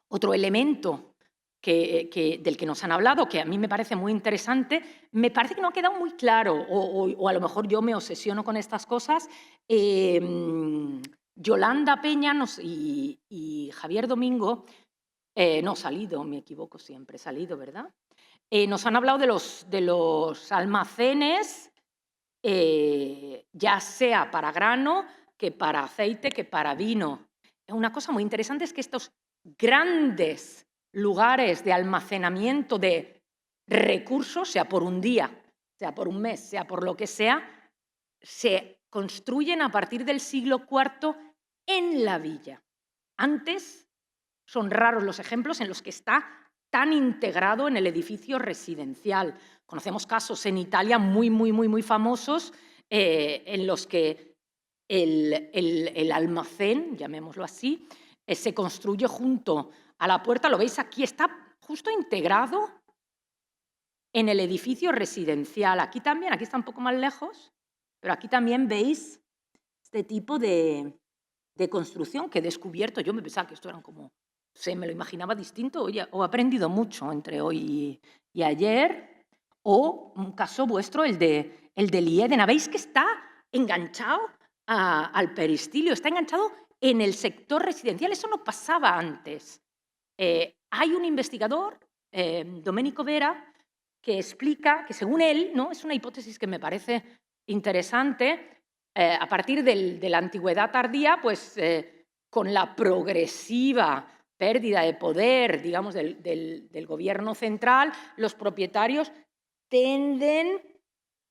Otro elemento del que nos han hablado, que a mí me parece muy interesante, me parece que no ha quedado muy claro, o a lo mejor yo me obsesiono con estas cosas. Yolanda Peña y Javier Domingo, no, Salido, me equivoco siempre, Salido, ¿verdad? Nos han hablado de los almacenes, ya sea para grano, que para aceite, que para vino. Una cosa muy interesante es que estos grandes lugares de almacenamiento de recursos, sea por un día, sea por un mes, sea por lo que sea, se construyen a partir del siglo IV en la villa. Antes son raros los ejemplos en los que está tan integrado en el edificio residencial. Conocemos casos en Italia muy famosos en los que el almacén, llamémoslo así, se construye junto a la puerta. Lo veis aquí, está justo integrado en el edificio residencial. Aquí también, aquí está un poco más lejos, pero aquí también veis este tipo de construcción que he descubierto. Yo me pensaba que esto eran como, me lo imaginaba distinto, o he aprendido mucho entre hoy y ayer. O un caso vuestro, el de Lieden. ¿Veis que está enganchado al peristilio? Está enganchado en el sector residencial. Eso no pasaba antes. Hay un investigador, Domenico Vera, que explica que según él, ¿no? Es una hipótesis que me parece interesante, a partir de la antigüedad tardía, pues con la progresiva pérdida de poder, digamos, del gobierno central, los propietarios tienden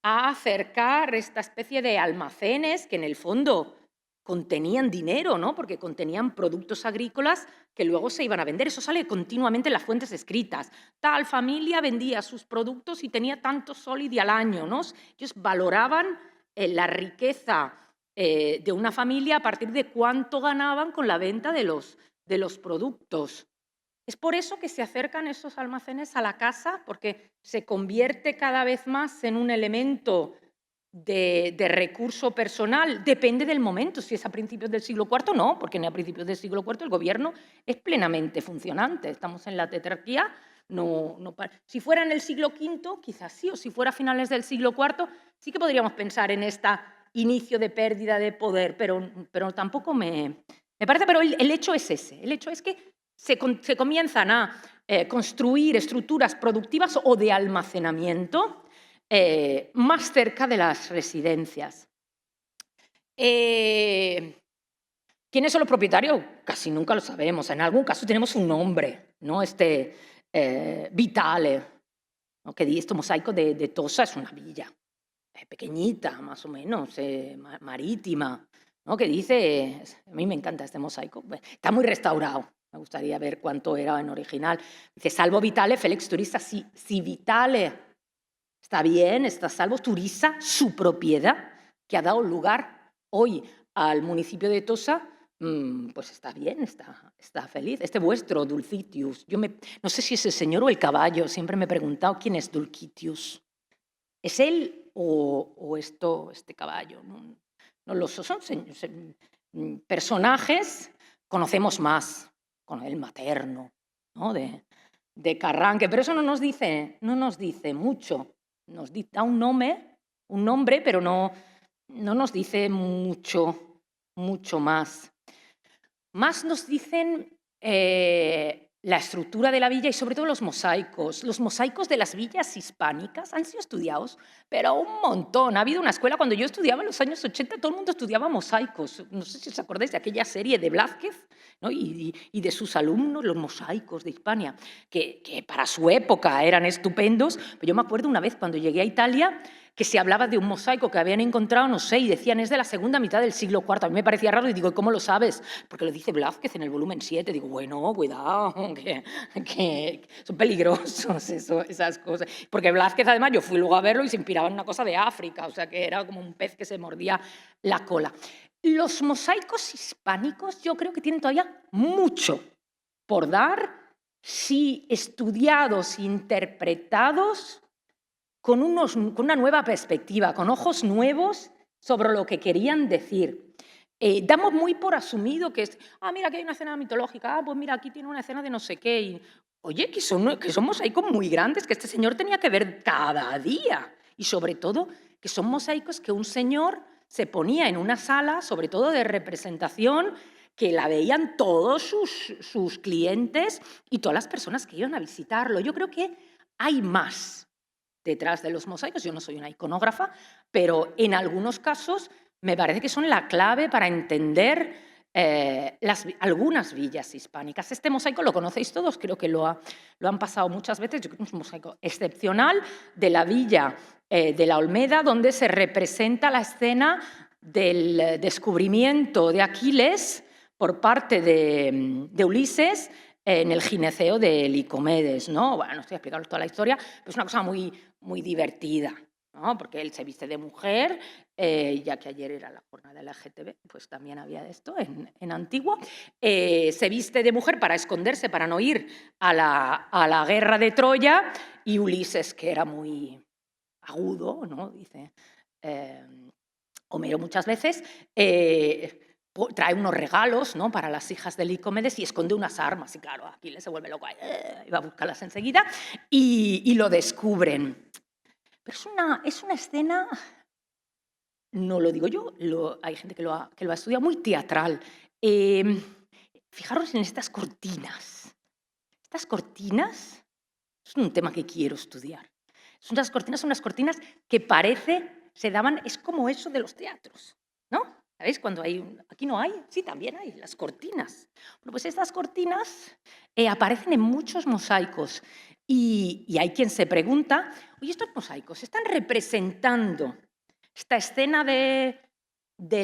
a acercar esta especie de almacenes que en el fondo contenían dinero, ¿no? Porque contenían productos agrícolas que luego se iban a vender. Eso sale continuamente en las fuentes escritas. Tal familia vendía sus productos y tenía tanto solidi al año, ¿no? Ellos valoraban la riqueza de una familia a partir de cuánto ganaban con la venta de los productos. Es por eso que se acercan esos almacenes a la casa, porque se convierte cada vez más en un elemento de recurso personal. Depende del momento, si es a principios del siglo IV, no, porque ni a principios del siglo IV el gobierno es plenamente funcionante. Estamos en la tetrarquía. Si fuera en el siglo V, quizás sí, o si fuera a finales del siglo IV, sí que podríamos pensar en este inicio de pérdida de poder, pero tampoco me parece. Pero el hecho es ese, el hecho es que se comienzan a construir estructuras productivas o de almacenamiento más cerca de las residencias. ¿Quiénes son los propietarios? Casi nunca lo sabemos. En algún caso tenemos un nombre, ¿no? Vitale, ¿no? Que dice, este mosaico de Tossa es una villa pequeñita, más o menos, marítima, ¿no? Que dice, a mí me encanta este mosaico, está muy restaurado. Me gustaría ver cuánto era en original. Dice, salvo Vitale, Felix Turissa, si Vitale está bien, está salvo Turissa, su propiedad, que ha dado lugar hoy al municipio de Tossa, pues está bien, está feliz. Este vuestro, Dulcitius, no sé si es el señor o el caballo, siempre me he preguntado quién es Dulcitius. ¿Es él o este caballo? No lo son personajes, conocemos más, con el materno, ¿no? de Carranque, pero eso no nos dice mucho. Nos da un nombre, pero no nos dice mucho más. Más nos dicen la estructura de la villa y sobre todo los mosaicos. Los mosaicos de las villas hispánicas han sido estudiados, pero un montón. Ha habido una escuela, cuando yo estudiaba en los años 80, todo el mundo estudiaba mosaicos. No sé si os acordáis de aquella serie de Blázquez, ¿no? y de sus alumnos, los mosaicos de Hispania, que para su época eran estupendos. Pero yo me acuerdo una vez cuando llegué a Italia, que se hablaba de un mosaico que habían encontrado, no sé, y decían es de la segunda mitad del siglo IV. A mí me parecía raro y digo, ¿cómo lo sabes? Porque lo dice Blázquez en el volumen 7. Digo, bueno, cuidado, que son peligrosos esas cosas. Porque Blázquez, además, yo fui luego a verlo y se inspiraba en una cosa de África, o sea, que era como un pez que se mordía la cola. Los mosaicos hispánicos yo creo que tienen todavía mucho por dar, si estudiados, interpretados, con una nueva perspectiva, con ojos nuevos sobre lo que querían decir. Damos muy por asumido que es, mira, aquí hay una escena mitológica, pues mira, aquí tiene una escena de no sé qué. Y, oye, que son mosaicos muy grandes que este señor tenía que ver cada día. Y sobre todo, que son mosaicos que un señor se ponía en una sala, sobre todo de representación, que la veían todos sus clientes y todas las personas que iban a visitarlo. Yo creo que hay más detrás de los mosaicos. Yo no soy una iconógrafa, pero en algunos casos me parece que son la clave para entender algunas villas hispánicas. Este mosaico lo conocéis todos, creo que lo han pasado muchas veces. Yo creo que es un mosaico excepcional de la villa de la Olmeda, donde se representa la escena del descubrimiento de Aquiles por parte de Ulises en el gineceo de Licomedes, ¿no? Bueno, no estoy explicando toda la historia, pero es una cosa muy, muy divertida, ¿no? Porque él se viste de mujer, ya que ayer era la jornada de la LGTB, pues también había de esto en Antigua. Se viste de mujer para esconderse, para no ir a la guerra de Troya, y Ulises, que era muy agudo, ¿no? Dice Homero muchas veces, trae unos regalos, ¿no? Para las hijas de Licomedes y esconde unas armas. Y claro, Aquiles se vuelve loco, y va a buscarlas enseguida y lo descubren. Pero es una escena, no lo digo yo, hay gente que lo ha estudiado, muy teatral. Fijaros en estas cortinas. Estas cortinas es un tema que quiero estudiar. Son unas cortinas que se daban, es como eso de los teatros, ¿no? ¿Sabéis? Cuando aquí no hay, sí, también hay las cortinas. Bueno, pues estas cortinas aparecen en muchos mosaicos y hay quien se pregunta, oye, estos mosaicos están representando esta escena de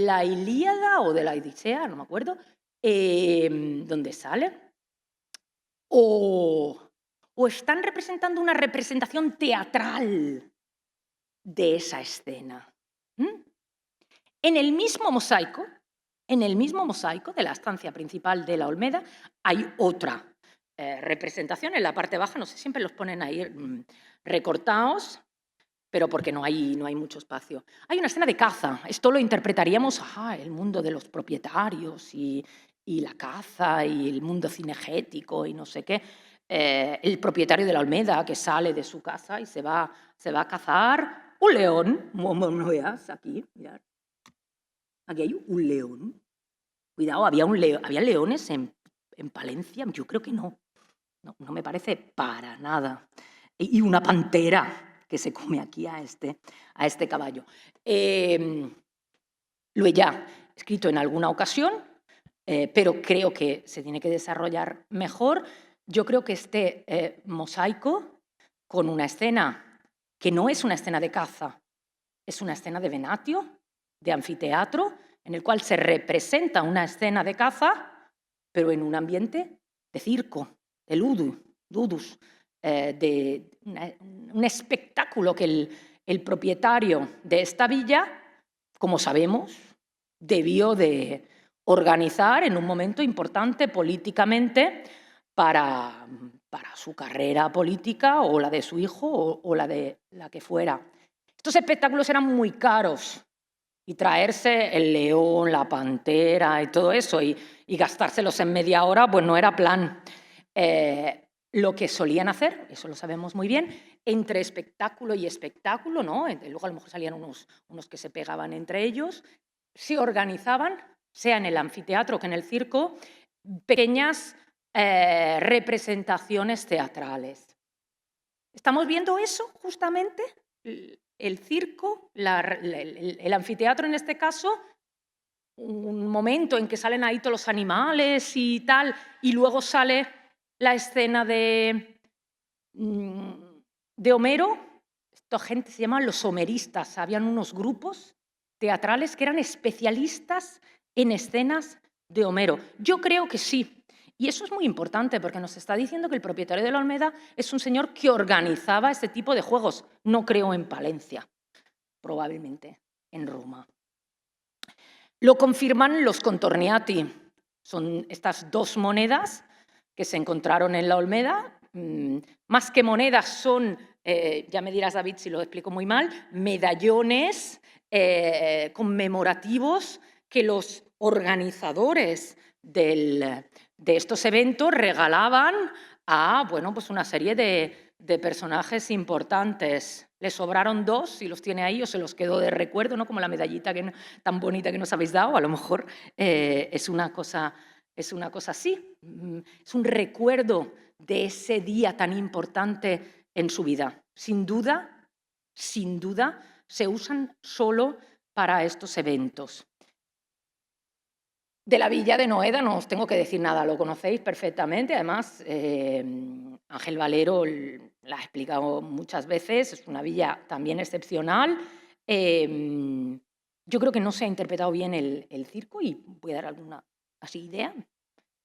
la Ilíada o de la Odisea, no me acuerdo, donde sale, o están representando una representación teatral de esa escena. En el mismo mosaico de la estancia principal de la Olmeda, hay otra representación en la parte baja, no sé, siempre los ponen ahí recortados, pero porque no hay mucho espacio. Hay una escena de caza, esto lo interpretaríamos, el mundo de los propietarios y la caza y el mundo cinegético y no sé qué. El propietario de la Olmeda que sale de su casa y se va a cazar un león. Aquí, mirad. Aquí hay un león. Cuidado, había leones en Palencia. Yo creo que no me parece para nada. Y una pantera que se come aquí a este caballo. Lo he ya escrito en alguna ocasión, pero creo que se tiene que desarrollar mejor. Yo creo que este mosaico, con una escena que no es una escena de caza, es una escena de venatio, de anfiteatro, en el cual se representa una escena de caza, pero en un ambiente de circo, de ludus, de un espectáculo que el propietario de esta villa, como sabemos, debió de organizar en un momento importante políticamente para su carrera política o la de su hijo o la de la que fuera. Estos espectáculos eran muy caros y traerse el león, la pantera y todo eso y gastárselos en media hora, pues no era plan. Lo que solían hacer, eso lo sabemos muy bien, entre espectáculo y espectáculo, ¿no? Luego a lo mejor salían unos que se pegaban entre ellos, se organizaban, sea en el anfiteatro que en el circo, pequeñas representaciones teatrales. ¿Estamos viendo eso justamente? El circo, el anfiteatro en este caso, un momento en que salen ahí todos los animales y tal, y luego sale la escena de Homero. Esta gente se llama los homeristas. Habían unos grupos teatrales que eran especialistas en escenas de Homero. Yo creo que sí. Y eso es muy importante porque nos está diciendo que el propietario de la Olmeda es un señor que organizaba este tipo de juegos. No creo en Palencia, probablemente en Roma. Lo confirman los contorniati. Son estas dos monedas que se encontraron en la Olmeda. Más que monedas son, ya me dirás David si lo explico muy mal, medallones conmemorativos que los organizadores de estos eventos regalaban a pues una serie de personajes importantes. Le sobraron dos y los tiene ahí o se los quedó de recuerdo, ¿no? Como la medallita tan bonita que nos habéis dado. A lo mejor es una cosa así. Es un recuerdo de ese día tan importante en su vida. Sin duda, se usan solo para estos eventos. De la villa de Noeda no os tengo que decir nada, lo conocéis perfectamente. Además, Ángel Valero la ha explicado muchas veces, es una villa también excepcional. Yo creo que no se ha interpretado bien el circo y voy a dar alguna así idea.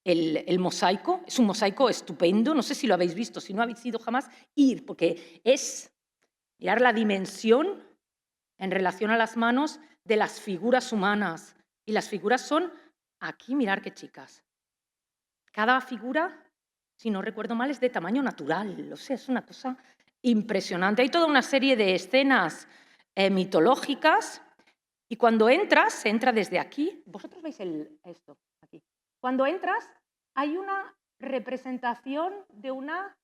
El mosaico, es un mosaico estupendo, no sé si lo habéis visto, si no habéis ido jamás, ir, porque es mirar la dimensión en relación a las manos de las figuras humanas. Y las figuras son, aquí mirar qué chicas. Cada figura, si no recuerdo mal, es de tamaño natural, o sea, es una cosa impresionante. Hay toda una serie de escenas mitológicas y cuando entras, se entra desde aquí. Vosotros veis esto, aquí. Cuando entras, hay una representación de una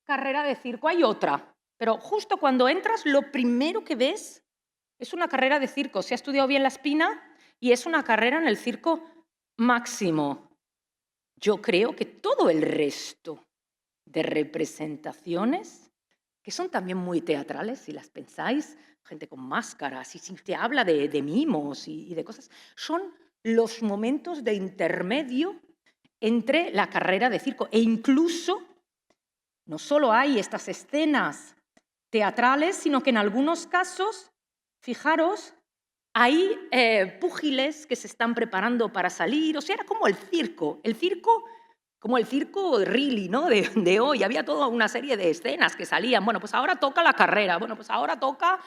carrera de circo. Hay otra, pero justo cuando entras, lo primero que ves es una carrera de circo. Se ha estudiado bien la espina y es una carrera en el circo máximo. Yo creo que todo el resto de representaciones, que son también muy teatrales, si las pensáis, gente con máscaras, y si te habla de mimos y de cosas, son los momentos de intermedio entre la carrera de circo. E incluso, no solo hay estas escenas teatrales, sino que en algunos casos, fijaros, hay púgiles que se están preparando para salir. O sea, era como el circo como el circo really, ¿no? de hoy. Había toda una serie de escenas que salían. Bueno, pues ahora toca la carrera, bueno, pues ahora toca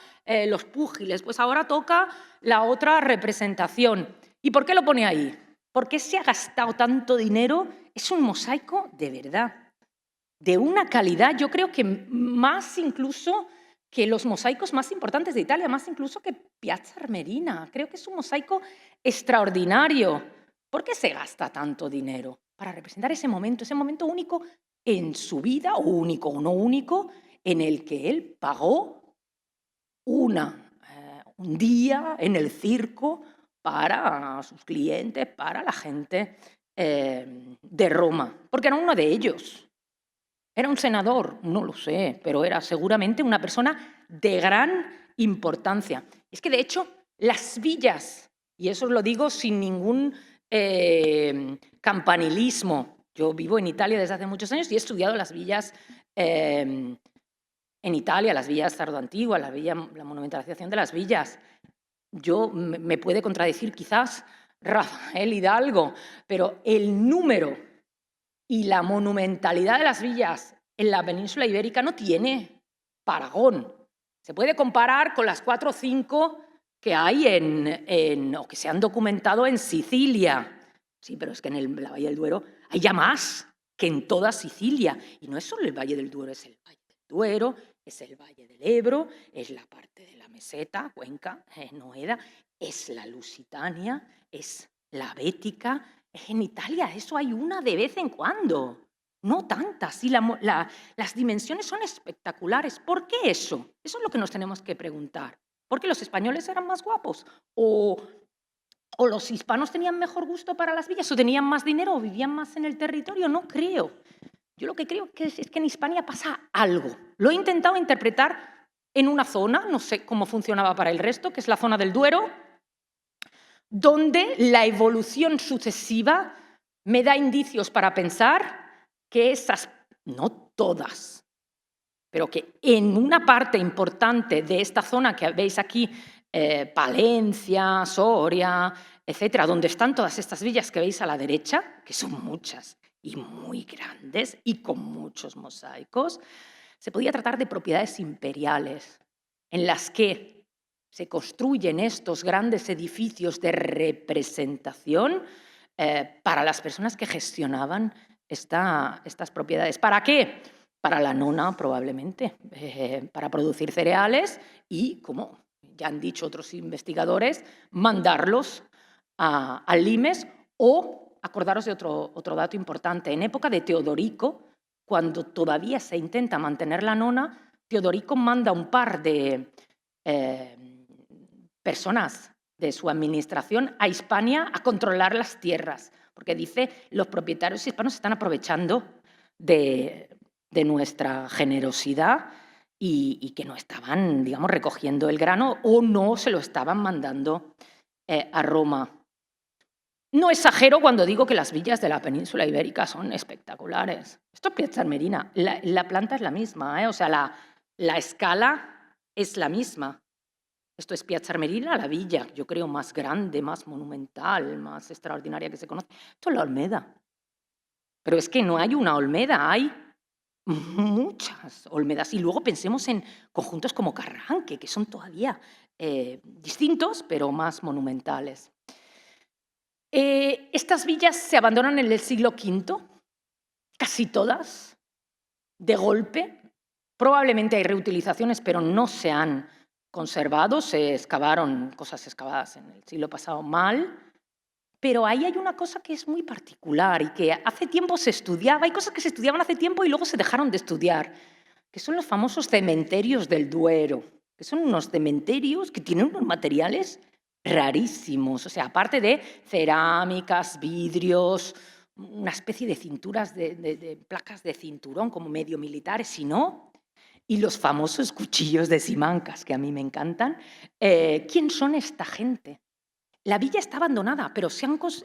los púgiles, pues ahora toca la otra representación. ¿Y por qué lo pone ahí? ¿Por qué se ha gastado tanto dinero? Es un mosaico de verdad, de una calidad, yo creo que más incluso que los mosaicos más importantes de Italia, más incluso que Piazza Armerina. Creo que es un mosaico extraordinario. ¿Por qué se gasta tanto dinero? Para representar ese momento único en su vida, o único o no único, en el que él pagó un día en el circo para sus clientes, para la gente de Roma, porque era uno de ellos. ¿Era un senador? No lo sé, pero era seguramente una persona de gran importancia. Es que, de hecho, las villas Y eso lo digo sin ningún campanilismo. Yo vivo en Italia desde hace muchos años y he estudiado las villas en Italia, las villas tardoantiguas, la monumentalización de las villas. Me puede contradecir quizás Rafael Hidalgo, pero el número y la monumentalidad de las villas en la península ibérica no tiene paragón. Se puede comparar con las 4 o 5 que hay o que se han documentado en Sicilia. Sí, pero es que en la Valle del Duero hay ya más que en toda Sicilia. Y no es solo el Valle del Duero, es el Valle del Duero, es el Valle del Ebro, es la parte de la meseta, Cuenca, Noeda, es la Lusitania, es la Bética. En Italia eso hay una de vez en cuando, no tantas. Y las dimensiones son espectaculares. ¿Por qué eso? Eso es lo que nos tenemos que preguntar. ¿Por qué los españoles eran más guapos? ¿O los hispanos tenían mejor gusto para las villas? ¿O tenían más dinero? ¿O vivían más en el territorio? No creo. Yo lo que creo es que en Hispania pasa algo. Lo he intentado interpretar en una zona, no sé cómo funcionaba para el resto, que es la zona del Duero, donde la evolución sucesiva me da indicios para pensar que esas, no todas, pero que en una parte importante de esta zona que veis aquí, Palencia, Soria, etcétera, donde están todas estas villas que veis a la derecha, que son muchas y muy grandes y con muchos mosaicos, se podía tratar de propiedades imperiales en las que se construyen estos grandes edificios de representación para las personas que gestionaban estas propiedades. ¿Para qué? Para la nona, probablemente, para producir cereales y, como ya han dicho otros investigadores, mandarlos a Limes o, acordaros de otro dato importante, en época de Teodorico, cuando todavía se intenta mantener la nona, Teodorico manda un par de personas de su administración a Hispania a controlar las tierras, porque dice los propietarios hispanos están aprovechando de nuestra generosidad y que no estaban, digamos, recogiendo el grano o no se lo estaban mandando a Roma. No exagero cuando digo que las villas de la península ibérica son espectaculares. Esto es Piazza Armerina. La planta es la misma, o sea, la escala es la misma. Esto es Piazza Armerina, la villa, yo creo, más grande, más monumental, más extraordinaria que se conoce. Esto es la Olmeda. Pero es que no hay una Olmeda, hay muchas Olmedas. Y luego pensemos en conjuntos como Carranque, que son todavía distintos, pero más monumentales. Estas villas se abandonan en el siglo V, casi todas, de golpe. Probablemente hay reutilizaciones, pero no se han conservado. Se excavaron cosas excavadas en el siglo pasado mal. Pero ahí hay una cosa que es muy particular y que hace tiempo se estudiaba. Hay cosas que se estudiaban hace tiempo y luego se dejaron de estudiar, que son los famosos cementerios del Duero, que son unos cementerios que tienen unos materiales rarísimos, o sea, aparte de cerámicas, vidrios, una especie de cinturas, de placas de cinturón como medio militares, si no, y los famosos cuchillos de Simancas, que a mí me encantan. ¿Quién son esta gente? La villa está abandonada, pero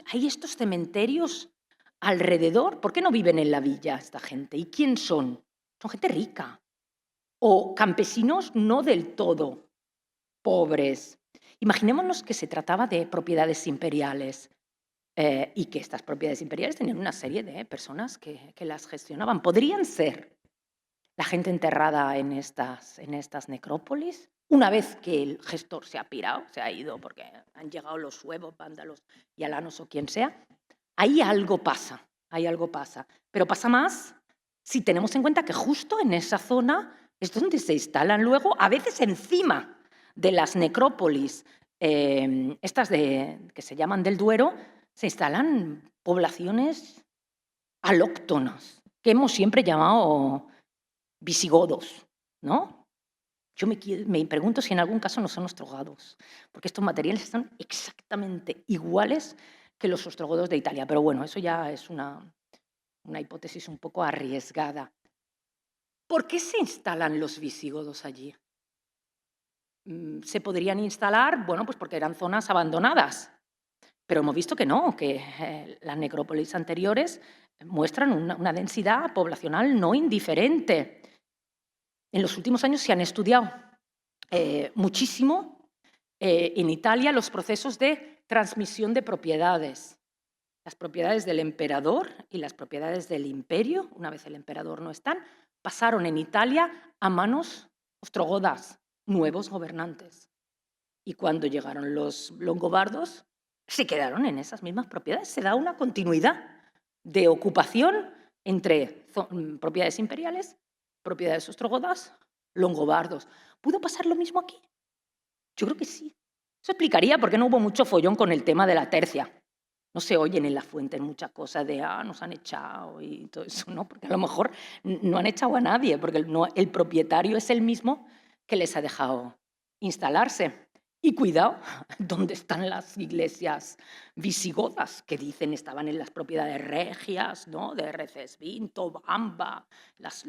hay estos cementerios alrededor. ¿Por qué no viven en la villa esta gente? ¿Y quién son? Son gente rica o campesinos no del todo pobres. Imaginémonos que se trataba de propiedades imperiales y que estas propiedades imperiales tenían una serie de personas que las gestionaban. ¿Podrían ser la gente enterrada en estas necrópolis? Una vez que el gestor se ha pirado, se ha ido porque han llegado los suevos, vándalos y alanos o quien sea, ahí algo pasa, Pero pasa más si tenemos en cuenta que justo en esa zona es donde se instalan luego, a veces encima de las necrópolis, estas que se llaman del Duero, se instalan poblaciones alóctonas, que hemos siempre llamado visigodos, ¿no? Yo me pregunto si en algún caso no son ostrogodos, porque estos materiales están exactamente iguales que los ostrogodos de Italia. Pero bueno, eso ya es una hipótesis un poco arriesgada. ¿Por qué se instalan los visigodos allí? ¿Se podrían instalar? Bueno, pues porque eran zonas abandonadas. Pero hemos visto que no, que las necrópolis anteriores muestran una densidad poblacional no indiferente. En los últimos años se han estudiado muchísimo en Italia los procesos de transmisión de propiedades. Las propiedades del emperador y las propiedades del imperio, una vez el emperador no están, pasaron en Italia a manos ostrogodas, nuevos gobernantes. Y cuando llegaron los longobardos, se quedaron en esas mismas propiedades. Se da una continuidad de ocupación entre propiedades imperiales, propiedades ostrogodas, longobardos. ¿Pudo pasar lo mismo aquí? Yo creo que sí. Eso explicaría por qué no hubo mucho follón con el tema de la tercia. No se oyen en la fuente muchas cosas de nos han echado y todo eso, ¿no? Porque a lo mejor no han echado a nadie, porque el propietario es el mismo que les ha dejado instalarse. Y cuidado, ¿dónde están las iglesias visigodas que dicen estaban en las propiedades regias, ¿no? De Recesvinto, Bamba, las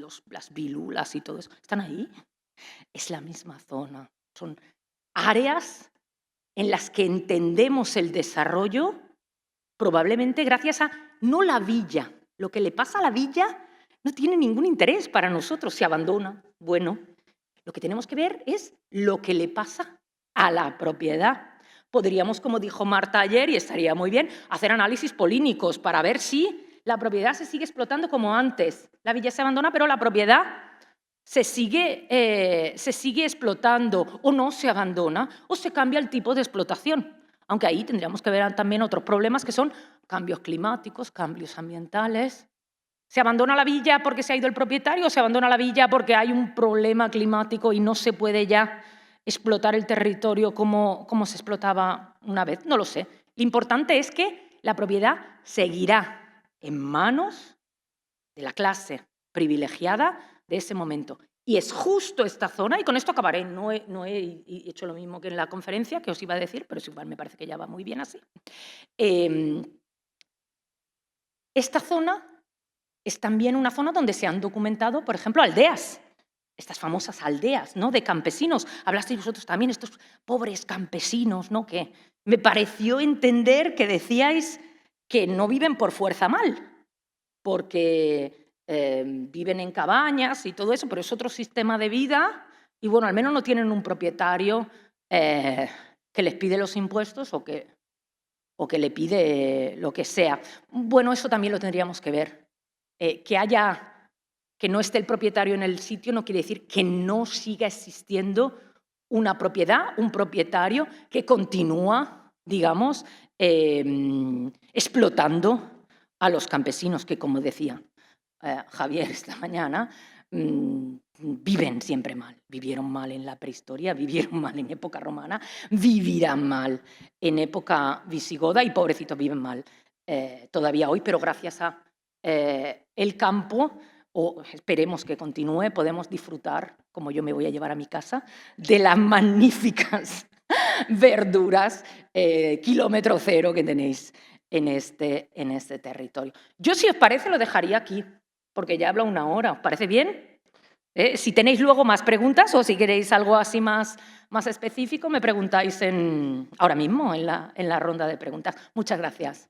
vilulas y todo eso? ¿Están ahí? Es la misma zona. Son áreas en las que entendemos el desarrollo probablemente gracias a, no la villa. Lo que le pasa a la villa no tiene ningún interés para nosotros, se abandona. Bueno, lo que tenemos que ver es lo que le pasa a la propiedad. Podríamos, como dijo Marta ayer, y estaría muy bien, hacer análisis polínicos para ver si la propiedad se sigue explotando como antes. La villa se abandona, pero la propiedad se sigue explotando, o no se abandona, o se cambia el tipo de explotación. Aunque ahí tendríamos que ver también otros problemas que son cambios climáticos, cambios ambientales. ¿Se abandona la villa porque se ha ido el propietario o se abandona la villa porque hay un problema climático y no se puede ya explotar el territorio como se explotaba una vez? No lo sé. Lo importante es que la propiedad seguirá en manos de la clase privilegiada de ese momento. Y es justo esta zona, y con esto acabaré, no he hecho lo mismo que en la conferencia, que os iba a decir, pero igual me parece que ya va muy bien así. Esta zona es también una zona donde se han documentado, por ejemplo, aldeas, estas famosas aldeas, ¿no?, de campesinos. Hablasteis vosotros también, estos pobres campesinos, ¿no?, que me pareció entender que decíais que no viven por fuerza mal, porque viven en cabañas y todo eso, pero es otro sistema de vida y, bueno, al menos no tienen un propietario que les pide los impuestos o que le pide lo que sea. Bueno, eso también lo tendríamos que ver. Que no esté el propietario en el sitio no quiere decir que no siga existiendo una propiedad, un propietario que continúa, digamos, explotando a los campesinos que, como decía Javier esta mañana, viven siempre mal. Vivieron mal en la prehistoria, vivieron mal en época romana, vivirán mal en época visigoda y pobrecitos viven mal todavía hoy, pero gracias a el campo, o esperemos que continúe, podemos disfrutar, como yo me voy a llevar a mi casa, de las magníficas verduras kilómetro cero que tenéis en este territorio. Yo, si os parece, lo dejaría aquí, porque ya hablo una hora. ¿Os parece bien? Si tenéis luego más preguntas o si queréis algo así más específico, me preguntáis ahora mismo en la ronda de preguntas. Muchas gracias.